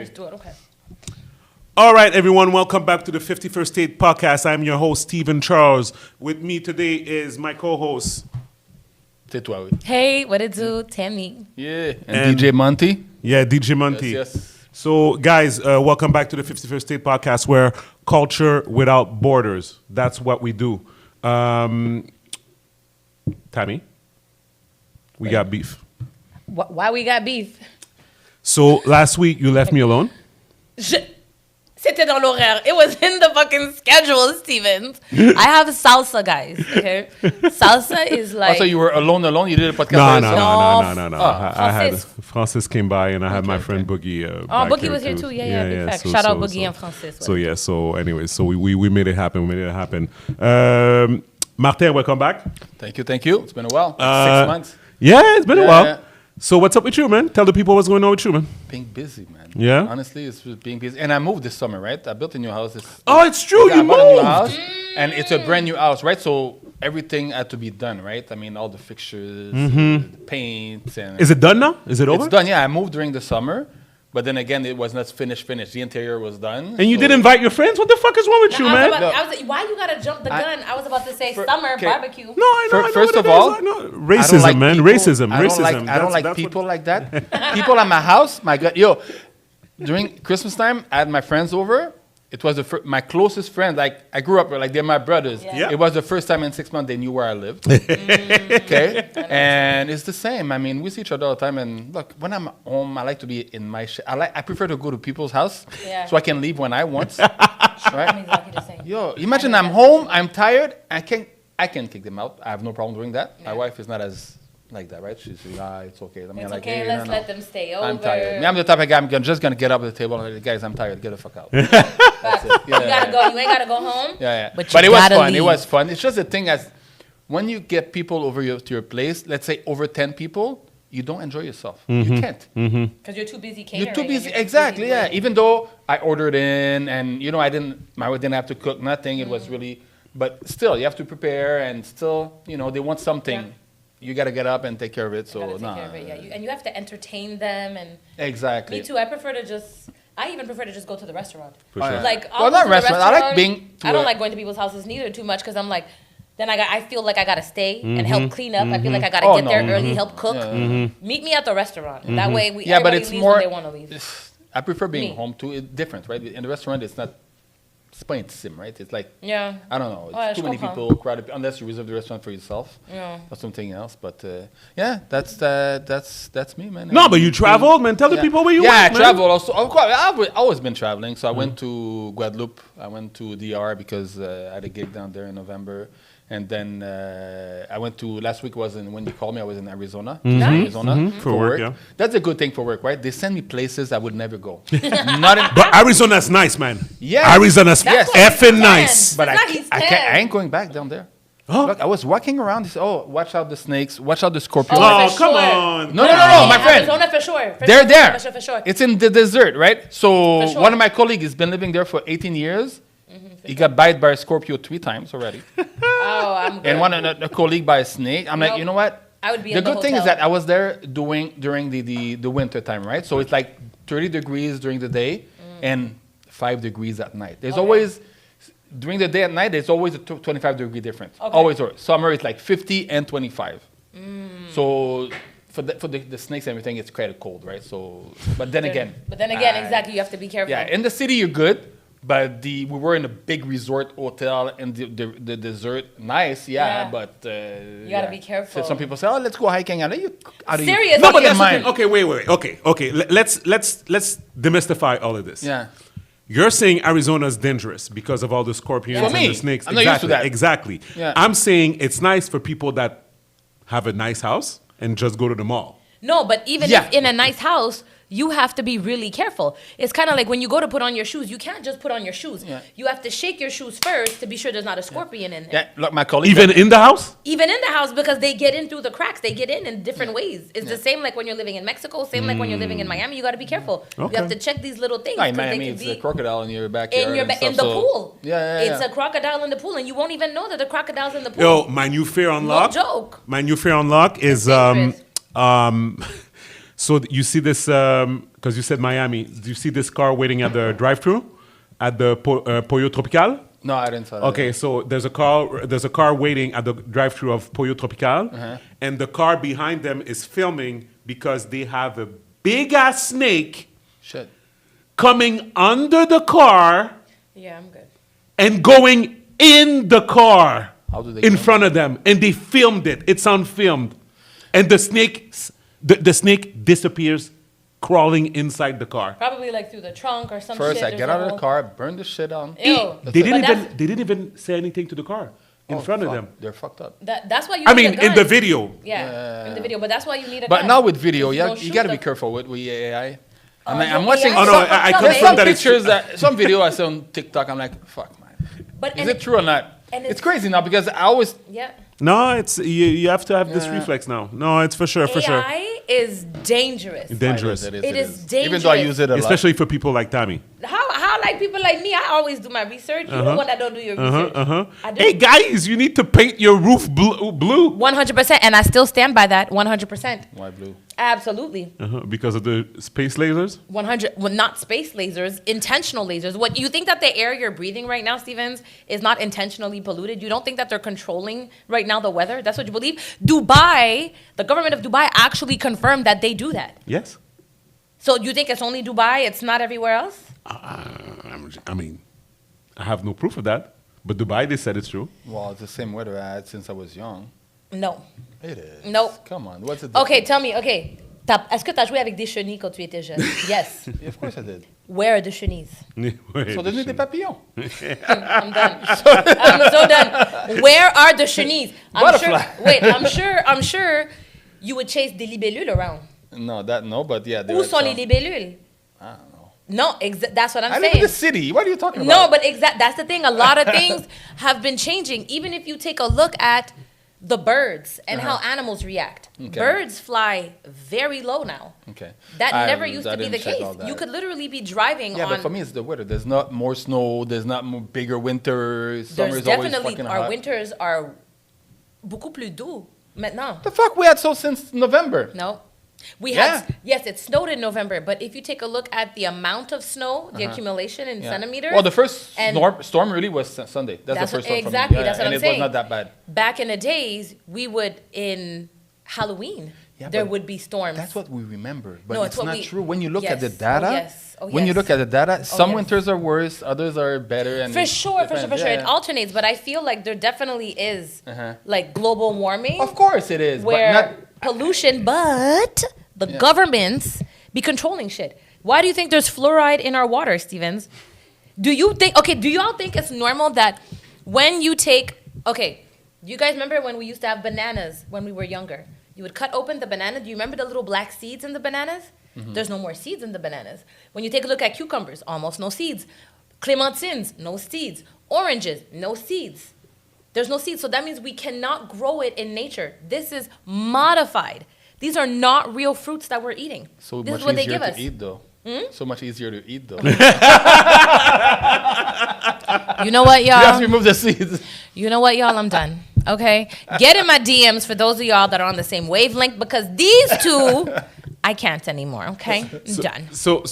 Let's do it, okay. All right, everyone, welcome back to the 51st State Podcast. I'm your host, Stephen Charles. With me today is my co-host. C'est toi, oui. Hey, what it do? Tammy. Yeah, and DJ Monty. Yeah, DJ Monty. Yes. So, guys, welcome back to the 51st State Podcast, where culture without borders. That's what we do. Tammy, we got beef. Why we got beef? So, last week, you left me alone. C'était dans l'horaire. It was in the fucking schedule, Stevens. I have salsa, guys. Okay, salsa is like. Also, you were alone. You did a podcast. No. I had Francis came by and I had my friend Boogie. Boogie was here too. Yeah, big fact. Shout out Boogie and Francis. So anyway, we made it happen. Martin, welcome back. Thank you. It's been a while. 6 months. Yeah, it's been a while. Yeah. So what's up with you, man? Tell the people what's going on with you, man. Being busy, man. Yeah? Honestly, it's just being busy. And I moved this summer, right? I built a new house. It's true. You I bought a new moved. house, and it's a brand new house, right? So everything had to be done, right? I mean, all the fixtures, the paints, and Is it done now? Is it over? it's done. Yeah, I moved during the summer, but then again, it was not finished. The interior was done. And you so- didn't invite your friends? What the fuck is wrong with you, man? Why you gotta jump the gun? I was about to say summer okay. barbecue. No, I know. First what of it is. all, I know. Racism, man. People, Racism. I don't like people like that. People at my house, my God, during Christmas time, I had my friends over. It was my closest friends. Like I grew up with, like they're my brothers. Yeah. It was the first time in 6 months they knew where I lived. Okay, and it's the same. I mean, we see each other all the time. And look, when I'm home, I like to be in my. I prefer to go to people's house so I can leave when I want. Right? I'm exactly the same. Imagine I'm home, I'm tired, I can kick them out. I have no problem doing that. My wife is not as like that, right? She's it's okay. I mean, It's like, okay, hey, let's no. let them stay over. I'm tired. I'm the type of guy. I'm just gonna get up at the table and like, guys, I'm tired. Get the fuck out. But you gotta go. You ain't gotta go home. Yeah. But it you was gotta fun. leave. It was fun. It's just the thing as when you get people over to your place, let's say over 10 people, you don't enjoy yourself. You can't. Because you're too busy catering. You're too busy. and you're Exactly. busy Yeah. doing- Even though I ordered in and my wife didn't have to cook nothing. It was really, but still you have to prepare and still they want something. Yeah. You got to get up and take care of it. So Gotta take care of it, yeah. And you have to entertain them and. Exactly. Me too. I even prefer to just go to the restaurant. For sure. Like, Well, I'll not go to the restaurant. I like being I don't like going to people's houses neither too much because I'm like, then I feel like I gotta stay and help clean up. I feel like I gotta get there early, help cook. Meet me at the restaurant. That way, but everybody it's leaves more. when they want to leave. I prefer being Me. home too. It's different, right? In the restaurant, it's not. It's pas intime, right? It's like Yeah. I don't know. It's Ouais, too je many comprends. people crowded unless you reserve the restaurant for yourself Yeah. or something else. But that's me, man. No, but you traveled, man. Tell the people where you went, I man. traveled also. Of course, I've always been traveling. So I went to Guadeloupe. I went to DR because I had a gig down there in November. And then I went to, last week was when you called me, I was in Arizona. Nice. Arizona For work, yeah. That's a good thing for work, right? They send me places I would never go. Not in, But Arizona's nice, man. Yeah. Arizona's Yes. effing nice. but It's not East I End. ain't going back down there. Huh? Look, I was walking around. They said, watch out the snakes. Watch out the scorpions. Oh, for come sure. on. No, my friend. Arizona for sure. They're there. For sure. It's in the desert, right? So For sure. one of my colleagues has been living there for 18 years. He got bitten by a scorpio 3 times already. Oh, I'm good. And a colleague by a snake. I'm like, Nope. you know what? I would be The in the good thing is hotel. that I was there during the winter time, right? So it's like 30 degrees during the day and 5 degrees at night. There's Okay. always, during the day and night, there's always a 25-degree difference. Okay. Always. Summer is like 50 and 25. So for the snakes and everything, it's quite cold, right? So, but then again. Exactly, you have to be careful. Yeah, in the city you're good, but we were in a big resort hotel in the desert. Nice, Yeah. but You gotta be careful. So some people say, "Oh, let's go hiking." How do you? Serious. No, but Okay, that's the mind. thing. Okay, wait. Okay. Let's demystify all of this. Yeah. You're saying Arizona's dangerous because of all the scorpions For and me, the snakes. I'm not used to that. Exactly. Yeah. I'm saying it's nice for people that have a nice house and just go to the mall. No, but even Yeah. if in a nice house, you have to be really careful. It's kind of like when you go to put on your shoes, you can't just put on your shoes. Yeah. You have to shake your shoes first to be sure there's not a scorpion in there. Yeah, look, my colleague. Even in the house? Even in the house, because they get in through the cracks. They get in different ways. It's the same like when you're living in Mexico, same like when you're living in Miami. You got to be careful. You Okay. have to check these little things. No, in 'cause they Miami, can it's be a crocodile in your backyard. in your and in stuff, the so- pool. Yeah. It's a crocodile in the pool, and you won't even know that the crocodile's in the pool. Yo, my new fear unlock. No joke. My new fear unlock is dangerous. So you see this, because you said Miami, do you see this car waiting at the drive-thru at the Pollo Tropical? No, I didn't saw that. Okay, so there's a car waiting at the drive-thru of Pollo Tropical, and the car behind them is filming because they have a big-ass snake Shit. coming under the car Yeah, I'm good. and going in the car How do they in film front of them, and they filmed it. It's on filmed, and the snake disappears, crawling inside the car. Probably like through the trunk or some shit. First, I There's get a out of the whole- car, burn the shit on. Ew. They But didn't even say anything to the car in Oh, front of fuck. them. They're fucked up. That's why you. I need mean, a gun. in the video. Yeah, in the video. But that's why you need a But gun. now with video, You don't you shoot got to be them. careful with AI. Oh, I'm no, watching. AI Oh, no, so I fucked up. confirm There's some that it's pictures some video I saw on TikTok. I'm like, fuck, man. But Is it true or not? and It's it's- crazy now because I always. Yeah. No, it's you have to have this reflex now. No, it's for sure, for sure. AI is dangerous. Dangerous. It is Even though I use it a lot. Especially for people like Tammy. How like people like me? I always do my research. You the one that don't do your research. I do. Hey guys, you need to paint your roof blue. 100%, and I still stand by that. 100%. Why blue? Absolutely. Because of the space lasers. 100. Well, not space lasers, intentional lasers. What you think that the air you're breathing right now, Stevens, is not intentionally polluted? You don't think that they're controlling right now the weather? That's what you believe? Dubai, the government of Dubai actually confirmed that they do that. Yes. So you think it's only Dubai? It's not everywhere else? I mean, I have no proof of that, but Dubai, they said it's true. Well, it's the same weather I had since I was young. No. It is. Nope. Come on, what's it? Okay, tell me. Okay, est-ce que tu as joué avec des chenilles quand tu étais jeune? Yes. Of course I did. Where are the chenilles? So donner des papillons. I'm done. I'm so done. Where are the chenilles? Butterfly. I'm sure you would chase des libellules around. No, but yeah. there Où are sont les some. libellules? I don't know. No, that's what I'm I live saying. in the city. What are you talking No, about? but that's the thing. A lot of things have been changing. Even if you take a look at the birds and how animals react. Okay. Birds fly very low now. Okay. That I- never used I to be the didn't check case. all that. You could literally be driving Yeah, on. but for me, it's the weather. There's not more snow. There's not more bigger winter. There's Summer's always definitely fucking our hot. winters are beaucoup plus doux maintenant. The fuck we had so since November. No. We Yeah. had, yes, it snowed in November, but if you take a look at the amount of snow, the accumulation in Yeah. centimeters. Well, the first and storm really was Sunday. That's the That's first what- storm. for me. exactly, Yeah, that's what and I'm it saying. was not that bad. back in the days, we would, in Halloween, Yeah, there but would be storms. That's what we remember, but No, it's it's what not we- true. When you look at the Yes. data, Oh, yes. Oh, when you yes. look at the data, some yes. winters are worse, others are better. And For it sure. depends. It Yeah. alternates, but I feel like there definitely is like global warming. Of course it is, where but not. pollution, but the governments be controlling shit. Why do you think there's fluoride in our water, Stevens? Do you all think it's normal that when you take, do you guys remember when we used to have bananas when we were younger? You would cut open the banana. Do you remember the little black seeds in the bananas? There's no more seeds in the bananas. When you take a look at cucumbers, almost no seeds. Clementines, no seeds. Oranges, no seeds. There's no seeds, so that means we cannot grow it in nature. This is modified. These are not real fruits that we're eating. So this much is what they easier give to us. eat, though. So much easier to eat, though. You know what, You have to y'all? remove the seeds. You know what, y'all? I'm done. Okay? Get in my DMs for those of y'all that are on the same wavelength because these two, I can't anymore. Okay? I'm done. So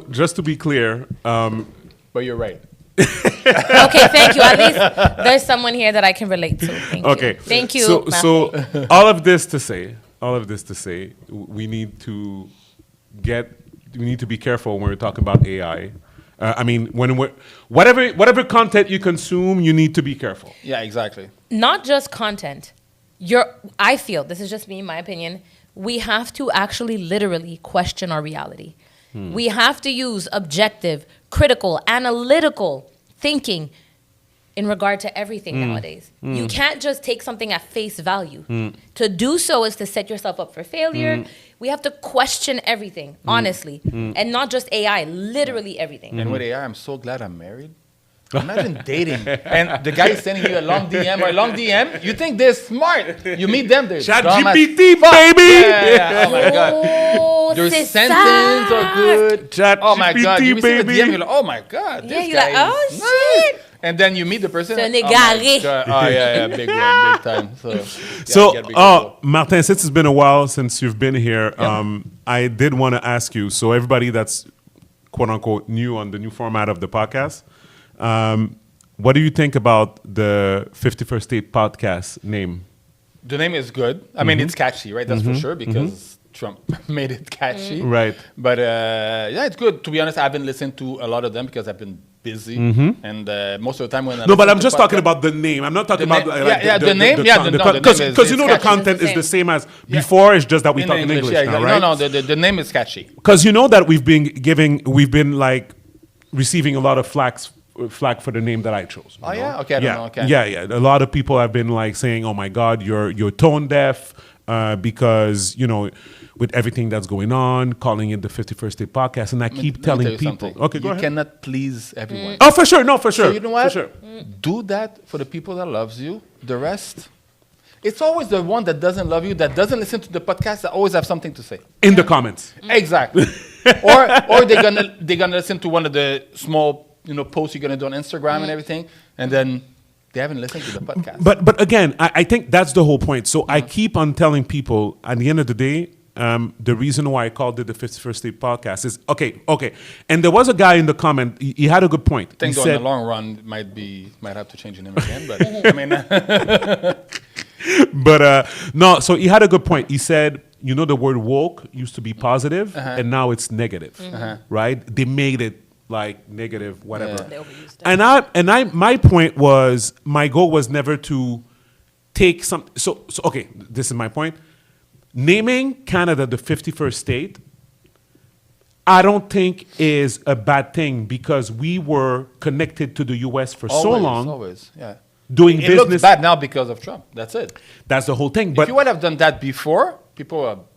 just to be clear, But you're right. Okay, thank you. At least there's someone here that I can relate to. Thank okay. you. Thank you. So all of this to say, we need to be careful when we're talking about AI. I mean, whatever content you consume, you need to be careful. Yeah, exactly. Not just content. I feel, this is just me, my opinion, we have to actually literally question our reality. We have to use objective, critical, analytical thinking in regard to everything nowadays. You can't just take something at face value. To do so is to set yourself up for failure. We have to question everything, honestly. And not just AI, literally everything. And with AI, I'm so glad I'm married. Imagine dating and the guy is sending you a long DM or a long DM. You think they're smart. You meet them, they're dumb as ChatGPT, fuck. baby. Yeah. Oh my god. Oh, Their c'est sentences ça. are good. ChatGPT, Oh my god. You receive a baby. DM, you're like, oh my god. Yeah, This you're like, guy oh is nice. shit. And then you meet the person. C'est un my égaré. God. Oh yeah, big one, big time. Martin, since it's been a while since you've been here, I did want to ask you. So everybody that's quote unquote new on the new format of the podcast, what do you think about the 51st State podcast name? The name is good. I mean, it's catchy, right? That's for sure because Trump made it catchy. Right. But it's good. To be honest, I haven't listened to a lot of them because I've been busy. And most of the time when I No, but I'm just podcast, talking about the name. I'm not talking about the name. Because the content is the same as before. It's just that we talk in English now, right? No, the name is catchy. Because you know that we've been like receiving a lot of flack for the name that I chose. Oh yeah, okay, I don't know. Okay. Yeah. A lot of people have been like saying, "Oh my God, you're tone deaf," because with everything that's going on, calling it the 51st State Podcast, and I keep telling people, "Okay, go ahead." You cannot please everyone. Oh, for sure, no, for sure. So you know what? For sure. Do that for the people that loves you. The rest, it's always the one that doesn't love you, that doesn't listen to the podcast, that always have something to say. In the comments. Exactly. or they're gonna listen to one of the small posts you're gonna do on Instagram and everything, and then they haven't listened to the podcast. But again, I think that's the whole point. So I keep on telling people at the end of the day, the reason why I called it the 51st State Podcast is okay. And there was a guy in the comment. He had a good point. I think in the long run might have to change the name again. But I mean, but no. So he had a good point. He said, the word woke used to be positive, and now it's negative, right? They made it like negative, whatever. They overused it. And my point was, my goal was never to take some. So okay, this is my point. Naming Canada the 51st state, I don't think is a bad thing because we were connected to the U.S. for so long. Always, yeah. Doing it business. Looks bad now because of Trump. That's it. That's the whole thing. If But you would have done that before, people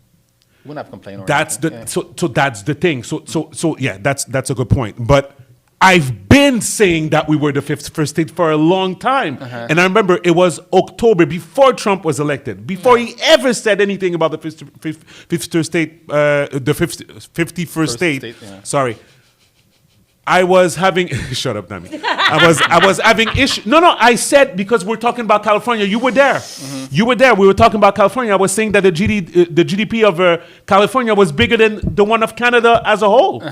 wouldn't have complained. That's so that's the thing. So yeah, that's a good point. But I've been saying that we were the 51st state for a long time. And I remember it was October before Trump was elected, before he ever said anything about the 51st state, the 51st state. Sorry. I was having shut up, Nami. I was having issue. No, I said because we're talking about California. You were there. You were there. We were talking about California. I was saying that the GDP of California was bigger than the one of Canada as a whole.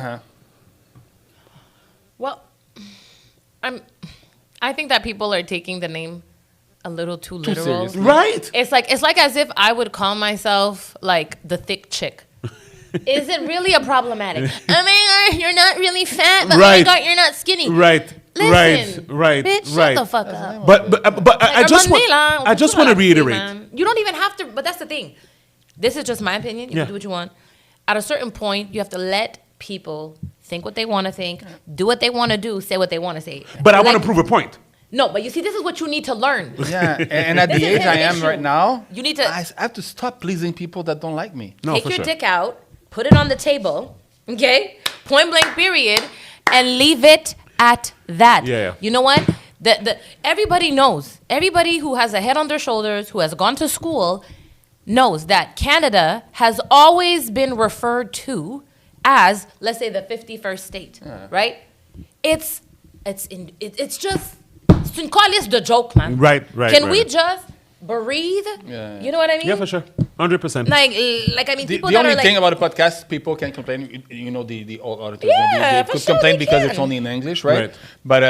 Well, I think that people are taking the name a little too literal. Seriously. Right. It's like as if I would call myself like the thick chick. Is it really a problematic? Oh my God, you're not really fat, but oh my God, you're not skinny. Right. Listen, right. bitch, shut the fuck up. But I just want to reiterate. You don't even have to. But that's the thing. This is just my opinion. You can do what you want. At a certain point, you have to let people think what they want to think, do what they want to do, say what they want to say. But I want to prove a point. No, but you see, this is what you need to learn. Yeah, and at the age I am right now, you need to. I have to stop pleasing people that don't like me. No, take your dick out, put it on the table, okay? Point blank, period, and leave it at that. Yeah. You know what? Everybody knows. Everybody who has a head on their shoulders, who has gone to school, knows that Canada has always been referred to as, let's say, the 51st state, right? It's just it's une calice de joke, man. Right. Can we just breathe? Yeah. You know what I mean? Yeah, for sure. 100%. Like I mean, people the that only are like, thing about the podcast, people can complain. The old auditors, Yeah, they for could sure complain they because can. it's only in English, right? Right. But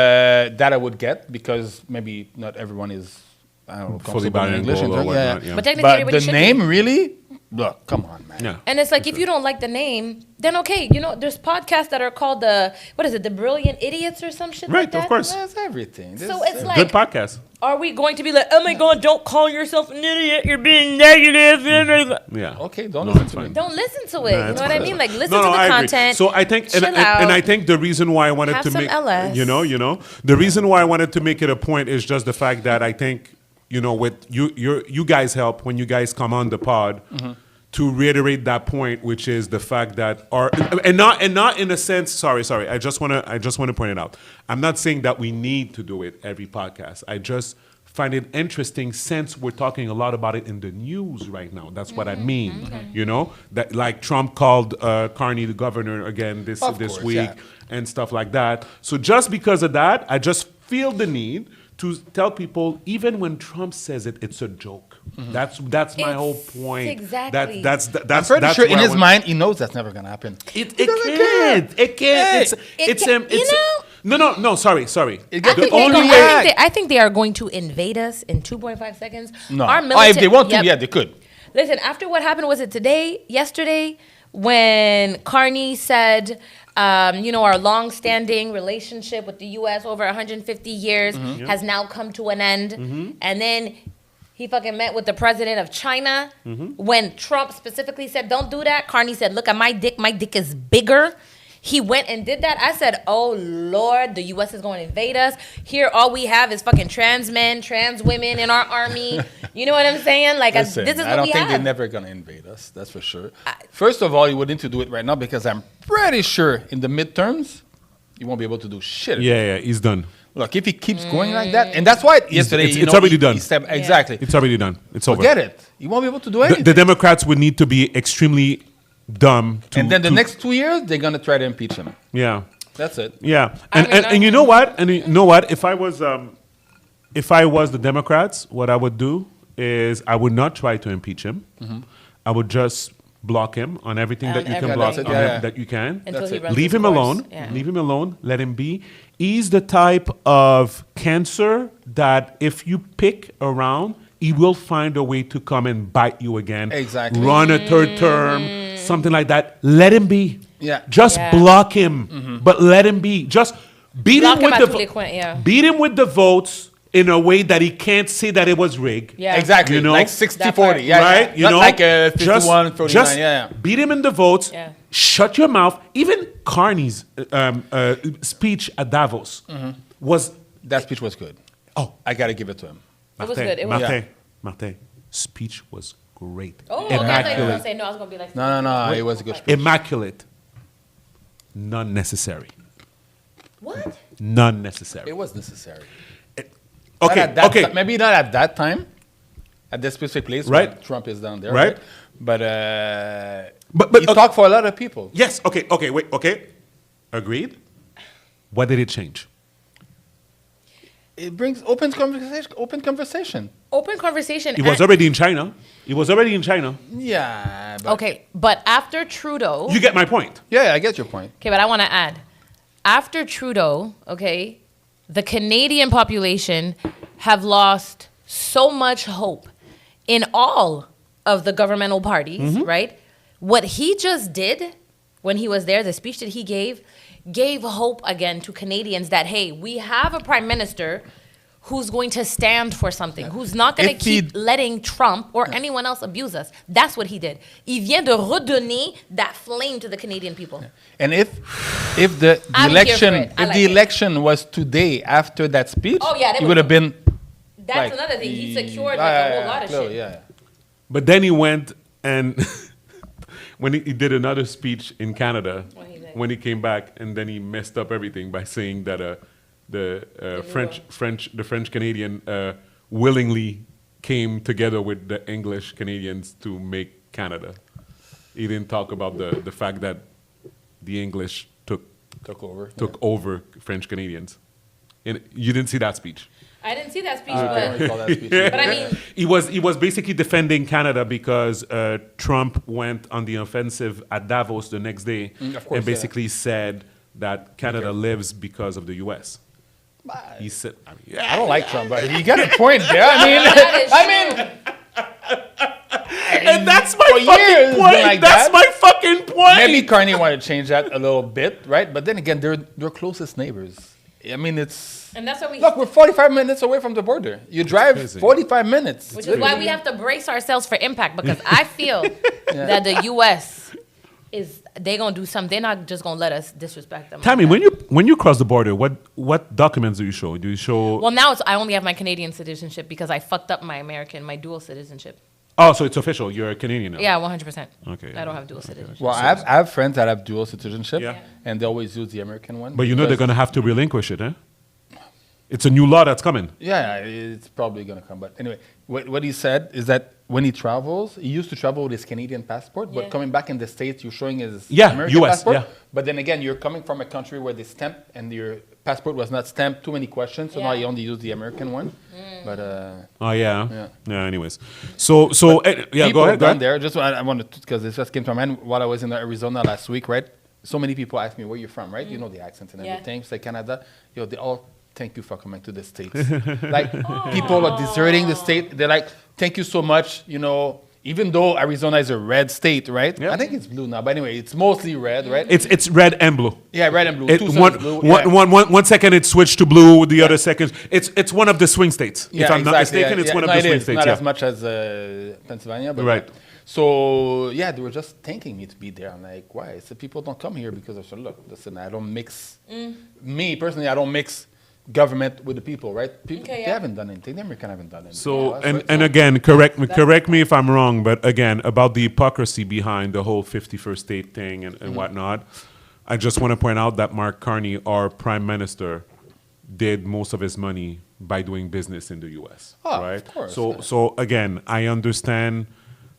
that I would get because maybe not everyone is Fully comfortable in English. bilingual or and- whatnot, yeah. but technically But everybody the should name be. really, look, come on, man. Yeah. And it's like if you don't like the name, then okay, there's podcasts that are called the Brilliant Idiots or some shit Right, like that. of course. That's everything. So it's like, Good podcast. are we going to be like, oh my God, don't call yourself an idiot, you're being negative. Yeah. Okay, don't No, listen it's to me. fine. Don't listen to it. Nah, you know it's what I fine. mean? Like listen No, to the I agree. content. So I think, and I think the reason why I wanted Have to some make, LS. the reason why I wanted to make it a point is just the fact that I think, with you guys help when you guys come on the pod to reiterate that point, which is the fact that and not in a sense. Sorry. I just want to point it out. I'm not saying that we need to do it every podcast. I just find it interesting since we're talking a lot about it in the news right now. That's what I mean. Okay. That like Trump called Carney the governor again this course, week yeah. and stuff like that. So just because of that, I just feel the need to tell people, even when Trump says it, it's a joke. That's my whole point. Exactly. That's I'm pretty sure in where I his want- mind he knows that's never gonna happen. It can't. It can't. No. Sorry. It The gets the only only way. I think they are going to invade us in 2.5 seconds. No. Our If they want to, Yep. yeah, they could. Listen, after what happened, was it yesterday, when Carney said, our long-standing relationship with the U.S. over 150 years has now come to an end, and then he fucking met with the president of China. When Trump specifically said, don't do that, Carney said, look at my dick. My dick is bigger. He went and did that. I said, oh, Lord, the U.S. is going to invade us. Here, all we have is fucking trans men, trans women in our army. You know what I'm saying? Like, Listen, this is what I don't we think have. they're never going to invade us. That's for sure. First of all, you wouldn't need to do it right now because I'm pretty sure in the midterms, you won't be able to do shit. Yeah, he's done. Look, if he keeps going like that, and that's why yesterday, it's already done. Exactly. It's already done. It's over. Forget it. You won't be able to do anything. The Democrats would need to be extremely dumb. And then the next 2 years, they're going to try to impeach him. Yeah. That's it. Yeah, I mean, and you know what? And you know what? If I was the Democrats, what I would do is I would not try to impeach him. I would just block him on everything that you can everything. block, That's it, on yeah, ev- yeah. that you can. Until That's he it. runs Leave his him course. alone. Yeah. Leave him alone. Let him be. He's the type of cancer that if you pick around, he will find a way to come and bite you again. Exactly. Run a third term, something like that. Let him be. Yeah. Just Yeah. block him, but let him be. Just beat Block him him with at the Tully Quint, yeah. beat him with the votes in a way that he can't say that it was rigged. Yeah. Exactly. You know? Like That 60 part. 40. Yeah, Right? yeah. You Not know, like 51 49. just Yeah. beat him in the votes. Yeah. Shut your mouth. Even Carney's speech at Davos was. That speech was good. Oh, I got to give it to him. It was good. It was Martin, speech was great. Oh, okay. I thought you were going to Immaculate. say no. I was going to be like, No. It was a good speech. Immaculate. None necessary. what? None necessary. It was necessary. Okay. Not at that Okay. maybe not at that time, at that specific place Right. where Trump is down there. Right. But But he talked for a lot of people. Yes. Okay. Wait. Okay. Agreed. What did it change? It brings open conversation. Open conversation. Open conversation. He was already in China. Yeah. But Okay, but after Trudeau. You get my point. Yeah, I get your point. Okay, but I want to add, after Trudeau, okay, the Canadian population have lost so much hope in all of the governmental parties, right? What he just did when he was there, the speech that he gave hope again to Canadians that, hey, we have a prime minister who's going to stand for something, who's not going to If he- keep letting Trump or anyone else abuse us. That's what he did. Il vient de redonner that flame to the Canadian people. And if the I'm here election for it. I if like the it. election was today after that speech, Oh, yeah, they it would- would have been. That's like, another thing. He secured yeah, like a whole lot of clearly, shit. Yeah. But then he went and when he did another speech in Canada, What he did? when he came back, and then he messed up everything by saying that the French Canadian willingly came together with the English Canadians to make Canada. He didn't talk about the fact that the English Took took over French Canadians. And you didn't see that speech. I didn't see that speech, I don't but recall that speech. but I mean, He was basically defending Canada because Trump went on the offensive at Davos the next day Of course, and basically said that Canada lives because of the U.S. He said, I don't like Trump, but he got a point there. I mean, that is I true. mean, and that's my for fucking years, point. been like That's that. my fucking point. maybe Carney wanted to change that a little bit, right? But then again, they're closest neighbors. I mean, it's and that's why we, look, we're 45 minutes away from the border. You drive crazy. 45 minutes. which is why we have to brace ourselves for impact because I feel that the U.S. they're gonna do something. They're not just gonna let us disrespect them. Tammy, like that. when you cross the border, what documents do you show? Do you show? Well, now I only have my Canadian citizenship because I fucked up my dual citizenship. Oh, so it's official. You're a Canadian now. Yeah, 100%. Okay, I don't have dual citizenship. Well, I have friends that have dual citizenship, Yeah. and they always use the American one. But you know they're because- gonna have to relinquish it, eh? It's a new law that's coming. Yeah, it's probably going to come. But anyway, what he said is that when he travels, he used to travel with his Canadian passport, but coming back in the States, you're showing his American US, passport. yeah. But then again, you're coming from a country where they stamp and your passport was not stamped, too many questions, so now you only use the American one. But Oh, yeah. Anyways. So go ahead. down there, just I wanted to, because this just came to my mind while I was in Arizona last week, right? So many people ask me, where you're from, right? You know the accent and everything. Say Canada. They all, thank you for coming to the States. Like, people are deserting the state. They're like, thank you so much. Even though Arizona is a red state, right? Yeah. I think it's blue now. But anyway, it's mostly red, right? It's red and blue. Yeah, red and blue. It, Two one, sides blue. one second it switched to blue, the other second it's one of the swing states. Yeah, if I'm not exactly, mistaken, it's one of the swing states. Not as much as Pennsylvania, but Right. So they were just thanking me to be there. I'm like, why? So people don't come here because I said, look, listen, I don't mix. Me personally, I don't mix government with the people, right? People, they haven't done anything. The Americans haven't done anything. So right? and again, correct me if I'm wrong, but again, about the hypocrisy behind the whole 51st state thing and whatnot, I just want to point out that Mark Carney, our prime minister, did most of his money by doing business in the U.S. Right? Of course, So again, I understand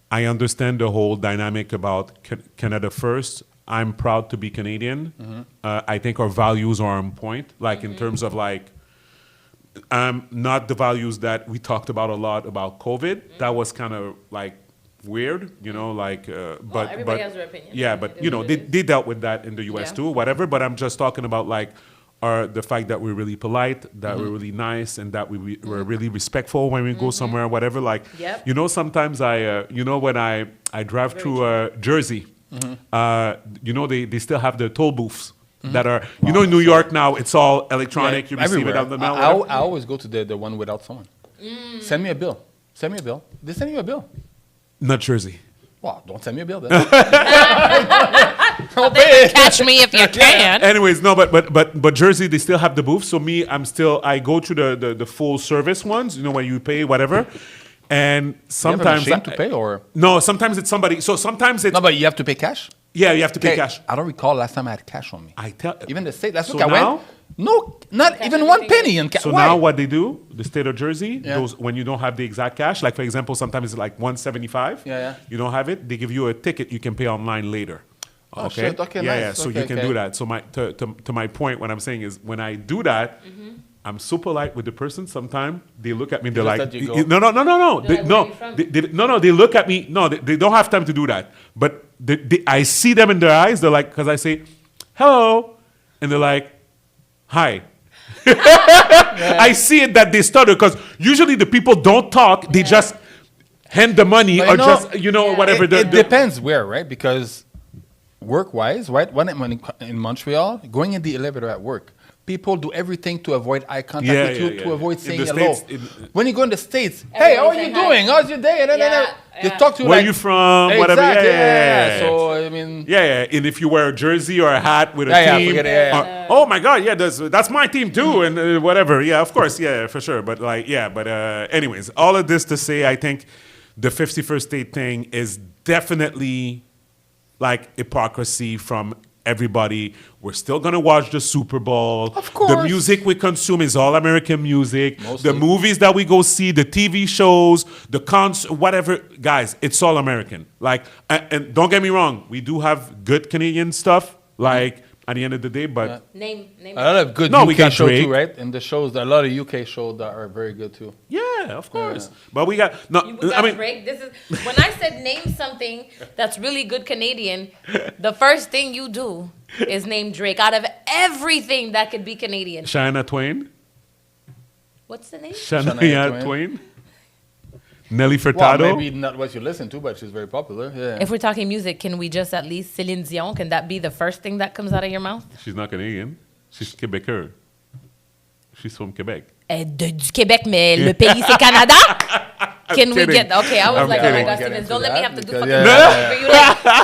the whole dynamic about Canada first. I'm proud to be Canadian. I think our values are on point, like in terms of like, not the values that we talked about a lot about COVID. That was kind of like weird, but everybody has their opinion. Yeah, but they dealt with that in the U.S. too, whatever. But I'm just talking about like the fact that we're really polite, that we're really nice, and that we're really respectful when we go somewhere, whatever. Like, sometimes when I drive through Jersey. They still have the toll booths that are, in New York now, it's all electronic. You receive it on the mail. I always go to the one without someone. Send me a bill. They send you a bill. Not Jersey. Well, don't send me a bill then. Catch me if you can. Anyways, no, but Jersey, they still have the booths. So I go to the full service ones, when you pay whatever. And sometimes you have a machine to pay, or no, sometimes it's somebody. So sometimes it's no, but you have to pay cash. Yeah, you have to pay cash. I don't recall last time I had cash on me. Even the state. Last so week I now, went. No, not even one penny in cash. So now what they do, the state of Jersey, those when you don't have the exact cash, like for example, sometimes it's like 175. Yeah. You don't have it, they give you a ticket. You can pay online later. Oh, shit. Okay, yeah, nice. yeah. So okay, you can do that. So to my point, what I'm saying is when I do that. I'm so polite with the person. Sometimes they look at me. They're like, "No, They look at me. No, they don't have time to do that. But I see them in their eyes. They're like, because I say, "Hello," and they're like, "Hi." I see it that they stutter because usually the people don't talk. They just hand the money or just whatever. It depends where, right? Because work-wise, right? When I'm in Montreal, going in the elevator at work. People do everything to avoid eye contact with you, to avoid saying hello. When you go in the States, hey, how are you doing? How's your day? They talk to you where you from? Exactly, whatever. Yeah. So, I mean... Yeah. And if you wear a jersey or a hat with a team... oh, my God, that's my team, too, and whatever. Yeah, of course, yeah, for sure. But, anyways, all of this to say, I think the 51st state thing is definitely, hypocrisy from everybody. We're still gonna watch the Super Bowl. Of course. The music we consume is all American music. Mostly. The movies that we go see, the TV shows, the concert, whatever. Guys, it's all American. And don't get me wrong, we do have good Canadian stuff. At the end of the day, but name a lot of good we UK got shows Drake. too, right? And the shows, a lot of UK shows that are very good too. Yeah, of course. But we got Drake. This is when I said name something that's really good Canadian. The first thing you do is name Drake out of everything that could be Canadian. Shania Twain. What's the name? Shania Twain. Nelly Well, Furtado. maybe not what you listen to, but she's very popular. Yeah. If we're talking music, can we just at least Céline Dion? Can that be the first thing that comes out of your mouth? She's not Canadian. She's Québécois. She's from Quebec. Du Québec, mais le pays c'est Canada. Can we kidding. get? Okay, I was I'm like, kidding. oh my gosh, Get Steven, into don't let me that have to do because, fucking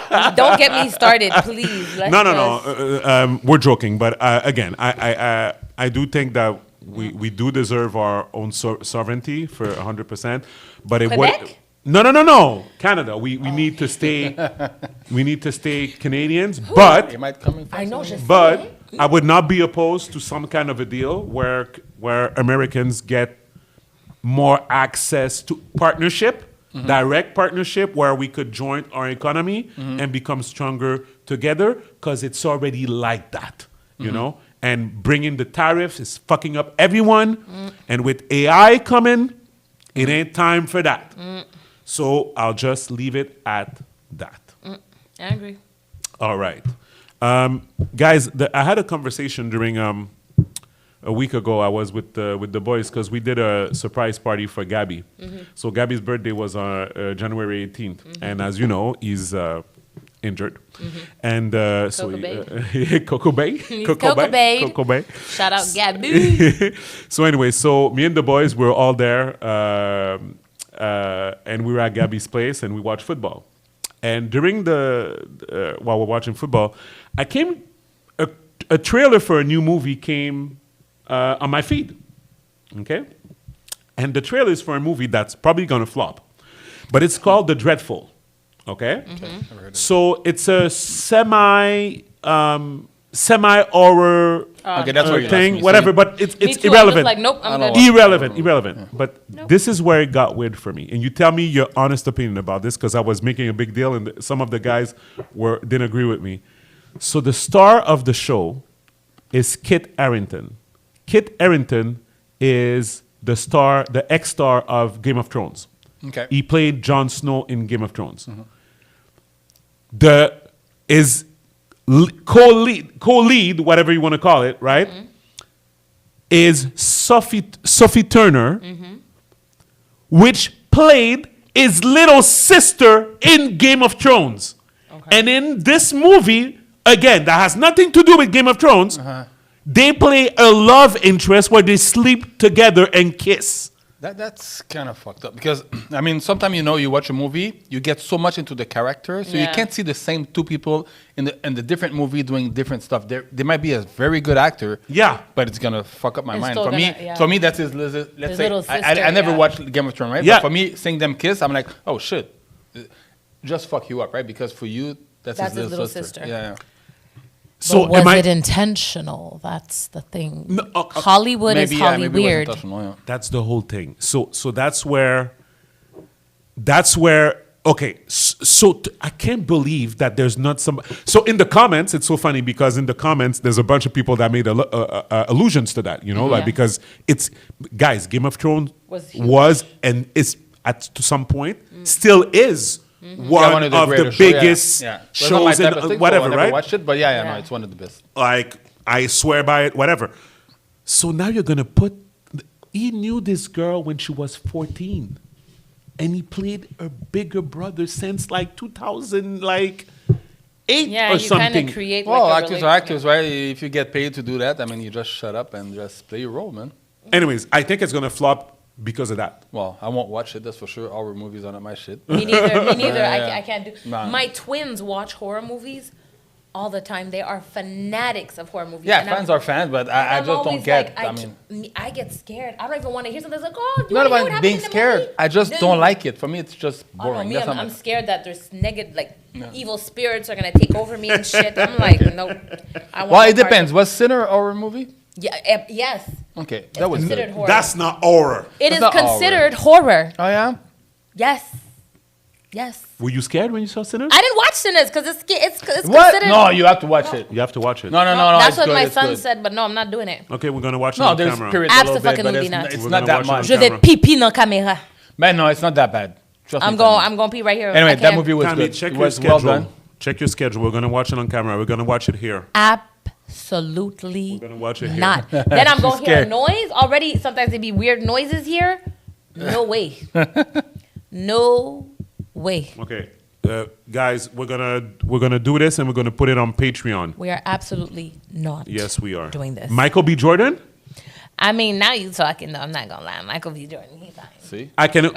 for you. Don't get me started, please. No. We're joking, but again, I do think that we do deserve our own sovereignty for 100%. But it would. Quebec? No. Canada. We need to stay. We need to stay Canadians, but It might come in I know, France. just but I would not be opposed to some kind of a deal where Americans get more access to partnership, direct partnership, where we could join our economy and become stronger together, because it's already like that, you know? And bringing the tariffs is fucking up everyone. And with AI coming, it ain't time for that. So I'll just leave it at that. I agree. All right. Guys, I had a conversation during a week ago. I was with the boys because we did a surprise party for Gabby. So Gabby's birthday was on January 18th. And as you know, he's injured. And so Coco Bay. Coco Bay. Shout out Gabby. So anyway, so me and the boys were all there, and we were at Gabby's place, and we watched football. And during while we're watching football, a trailer for a new movie came on my feed. Okay, and the trailer is for a movie that's probably gonna flop, but it's called The Dreadful. Okay, so it's a semi horror Okay, that's what you're thing, asking me. whatever. So But it's Me too, I'm just irrelevant. like, nope, I'm good. Irrelevant. But this is where it got weird for me. And you tell me your honest opinion about this, because I was making a big deal, and some of the guys didn't agree with me. So the star of the show is Kit Harington. Kit Harington is the ex-star of Game of Thrones. Okay. He played Jon Snow in Game of Thrones. Co-lead, whatever you want to call it, right? Is Sophie Turner, which played his little sister in Game of Thrones. And in this movie, again, that has nothing to do with Game of Thrones, they play a love interest where they sleep together and kiss. That's kind of fucked up because I mean sometimes you watch a movie, you get so much into the character, so you can't see the same two people in the different movie doing different stuff. They might be a very good actor, but it's gonna fuck up my mind. For me, that's his. Let's His say little I never sister, watched Game of Thrones, right? Yeah. But for me, seeing them kiss, I'm like, oh shit, just fuck you up, right? Because for you, that's his little sister. Yeah. So but was it intentional? That's the thing. No, Hollywood is maybe it was weird. intentional, yeah. That's the whole thing. So that's where. Okay, I can't believe that there's not some. So in the comments, it's so funny because in the comments there's a bunch of people that made allusions to that. You know, like because it's guys, Game of Thrones was and is to some point still is. One of the biggest shows and whatever, right? I never watched it, but no, it's one of the best. Like, I swear by it, whatever. So now you're going to put... He knew this girl when she was 14. And he played her bigger brother since like 2008 or something. Kind of create Well, like actors are actors, right? If you get paid to do that, I mean, you just shut up and just play your role, man. Anyways, I think it's going to flop because of that. Well, I won't watch it, that's for sure. Horror movies are not my shit. Me neither. I can't do. Nah. My twins watch horror movies all the time. They are fanatics of horror movies. Yeah, and fans are fans, but I I'm just don't always get. like, I get scared. I don't even want to hear something that's like, oh, you not want to hear what about happened being in the scared. movie? I just Dude. don't like it. For me, it's just Oh, no, boring. me, That's I'm how much- scared that there's negative, evil spirits are gonna take over me and shit. I'm like, no. I want Well, no it part depends. of- Was Sinner a horror movie? Yeah. Yes. Okay, It's that was considered good. horror. That's not horror. It That's is not horror. considered horror. Oh yeah. Yes. Yes. Were you scared when you saw Sinners? I didn't watch Sinners because it's What? considered. No, you have to watch it. You have to watch it. No. That's it's what good, my it's son good. said, but no, I'm not doing it. Okay, we're going to watch it No, on there's camera. spirits a little bit, but Abso-fucking-lutely it's not. it's We're not gonna that watch it on much. Je vais camera. pipi dans caméra. Man, no, it's not that bad. Trust me, Tammy. I'm going to pee right here. Anyway, I that can't. movie was Tammy, good. check It your was well schedule. done. Check your schedule. We're going to watch it on camera. We're going to watch it here. Absolutely We're gonna watch it here. not. Then I'm going to hear a scared. noise. Already, sometimes there be weird noises here. No way. No way. Okay. Guys, we're gonna do this and we're gonna put it on Patreon. We are absolutely not. Yes, we are doing this. Michael B. Jordan. I mean, now you talking though. I'm not gonna lie. Michael B. Jordan, he's fine. See? I can.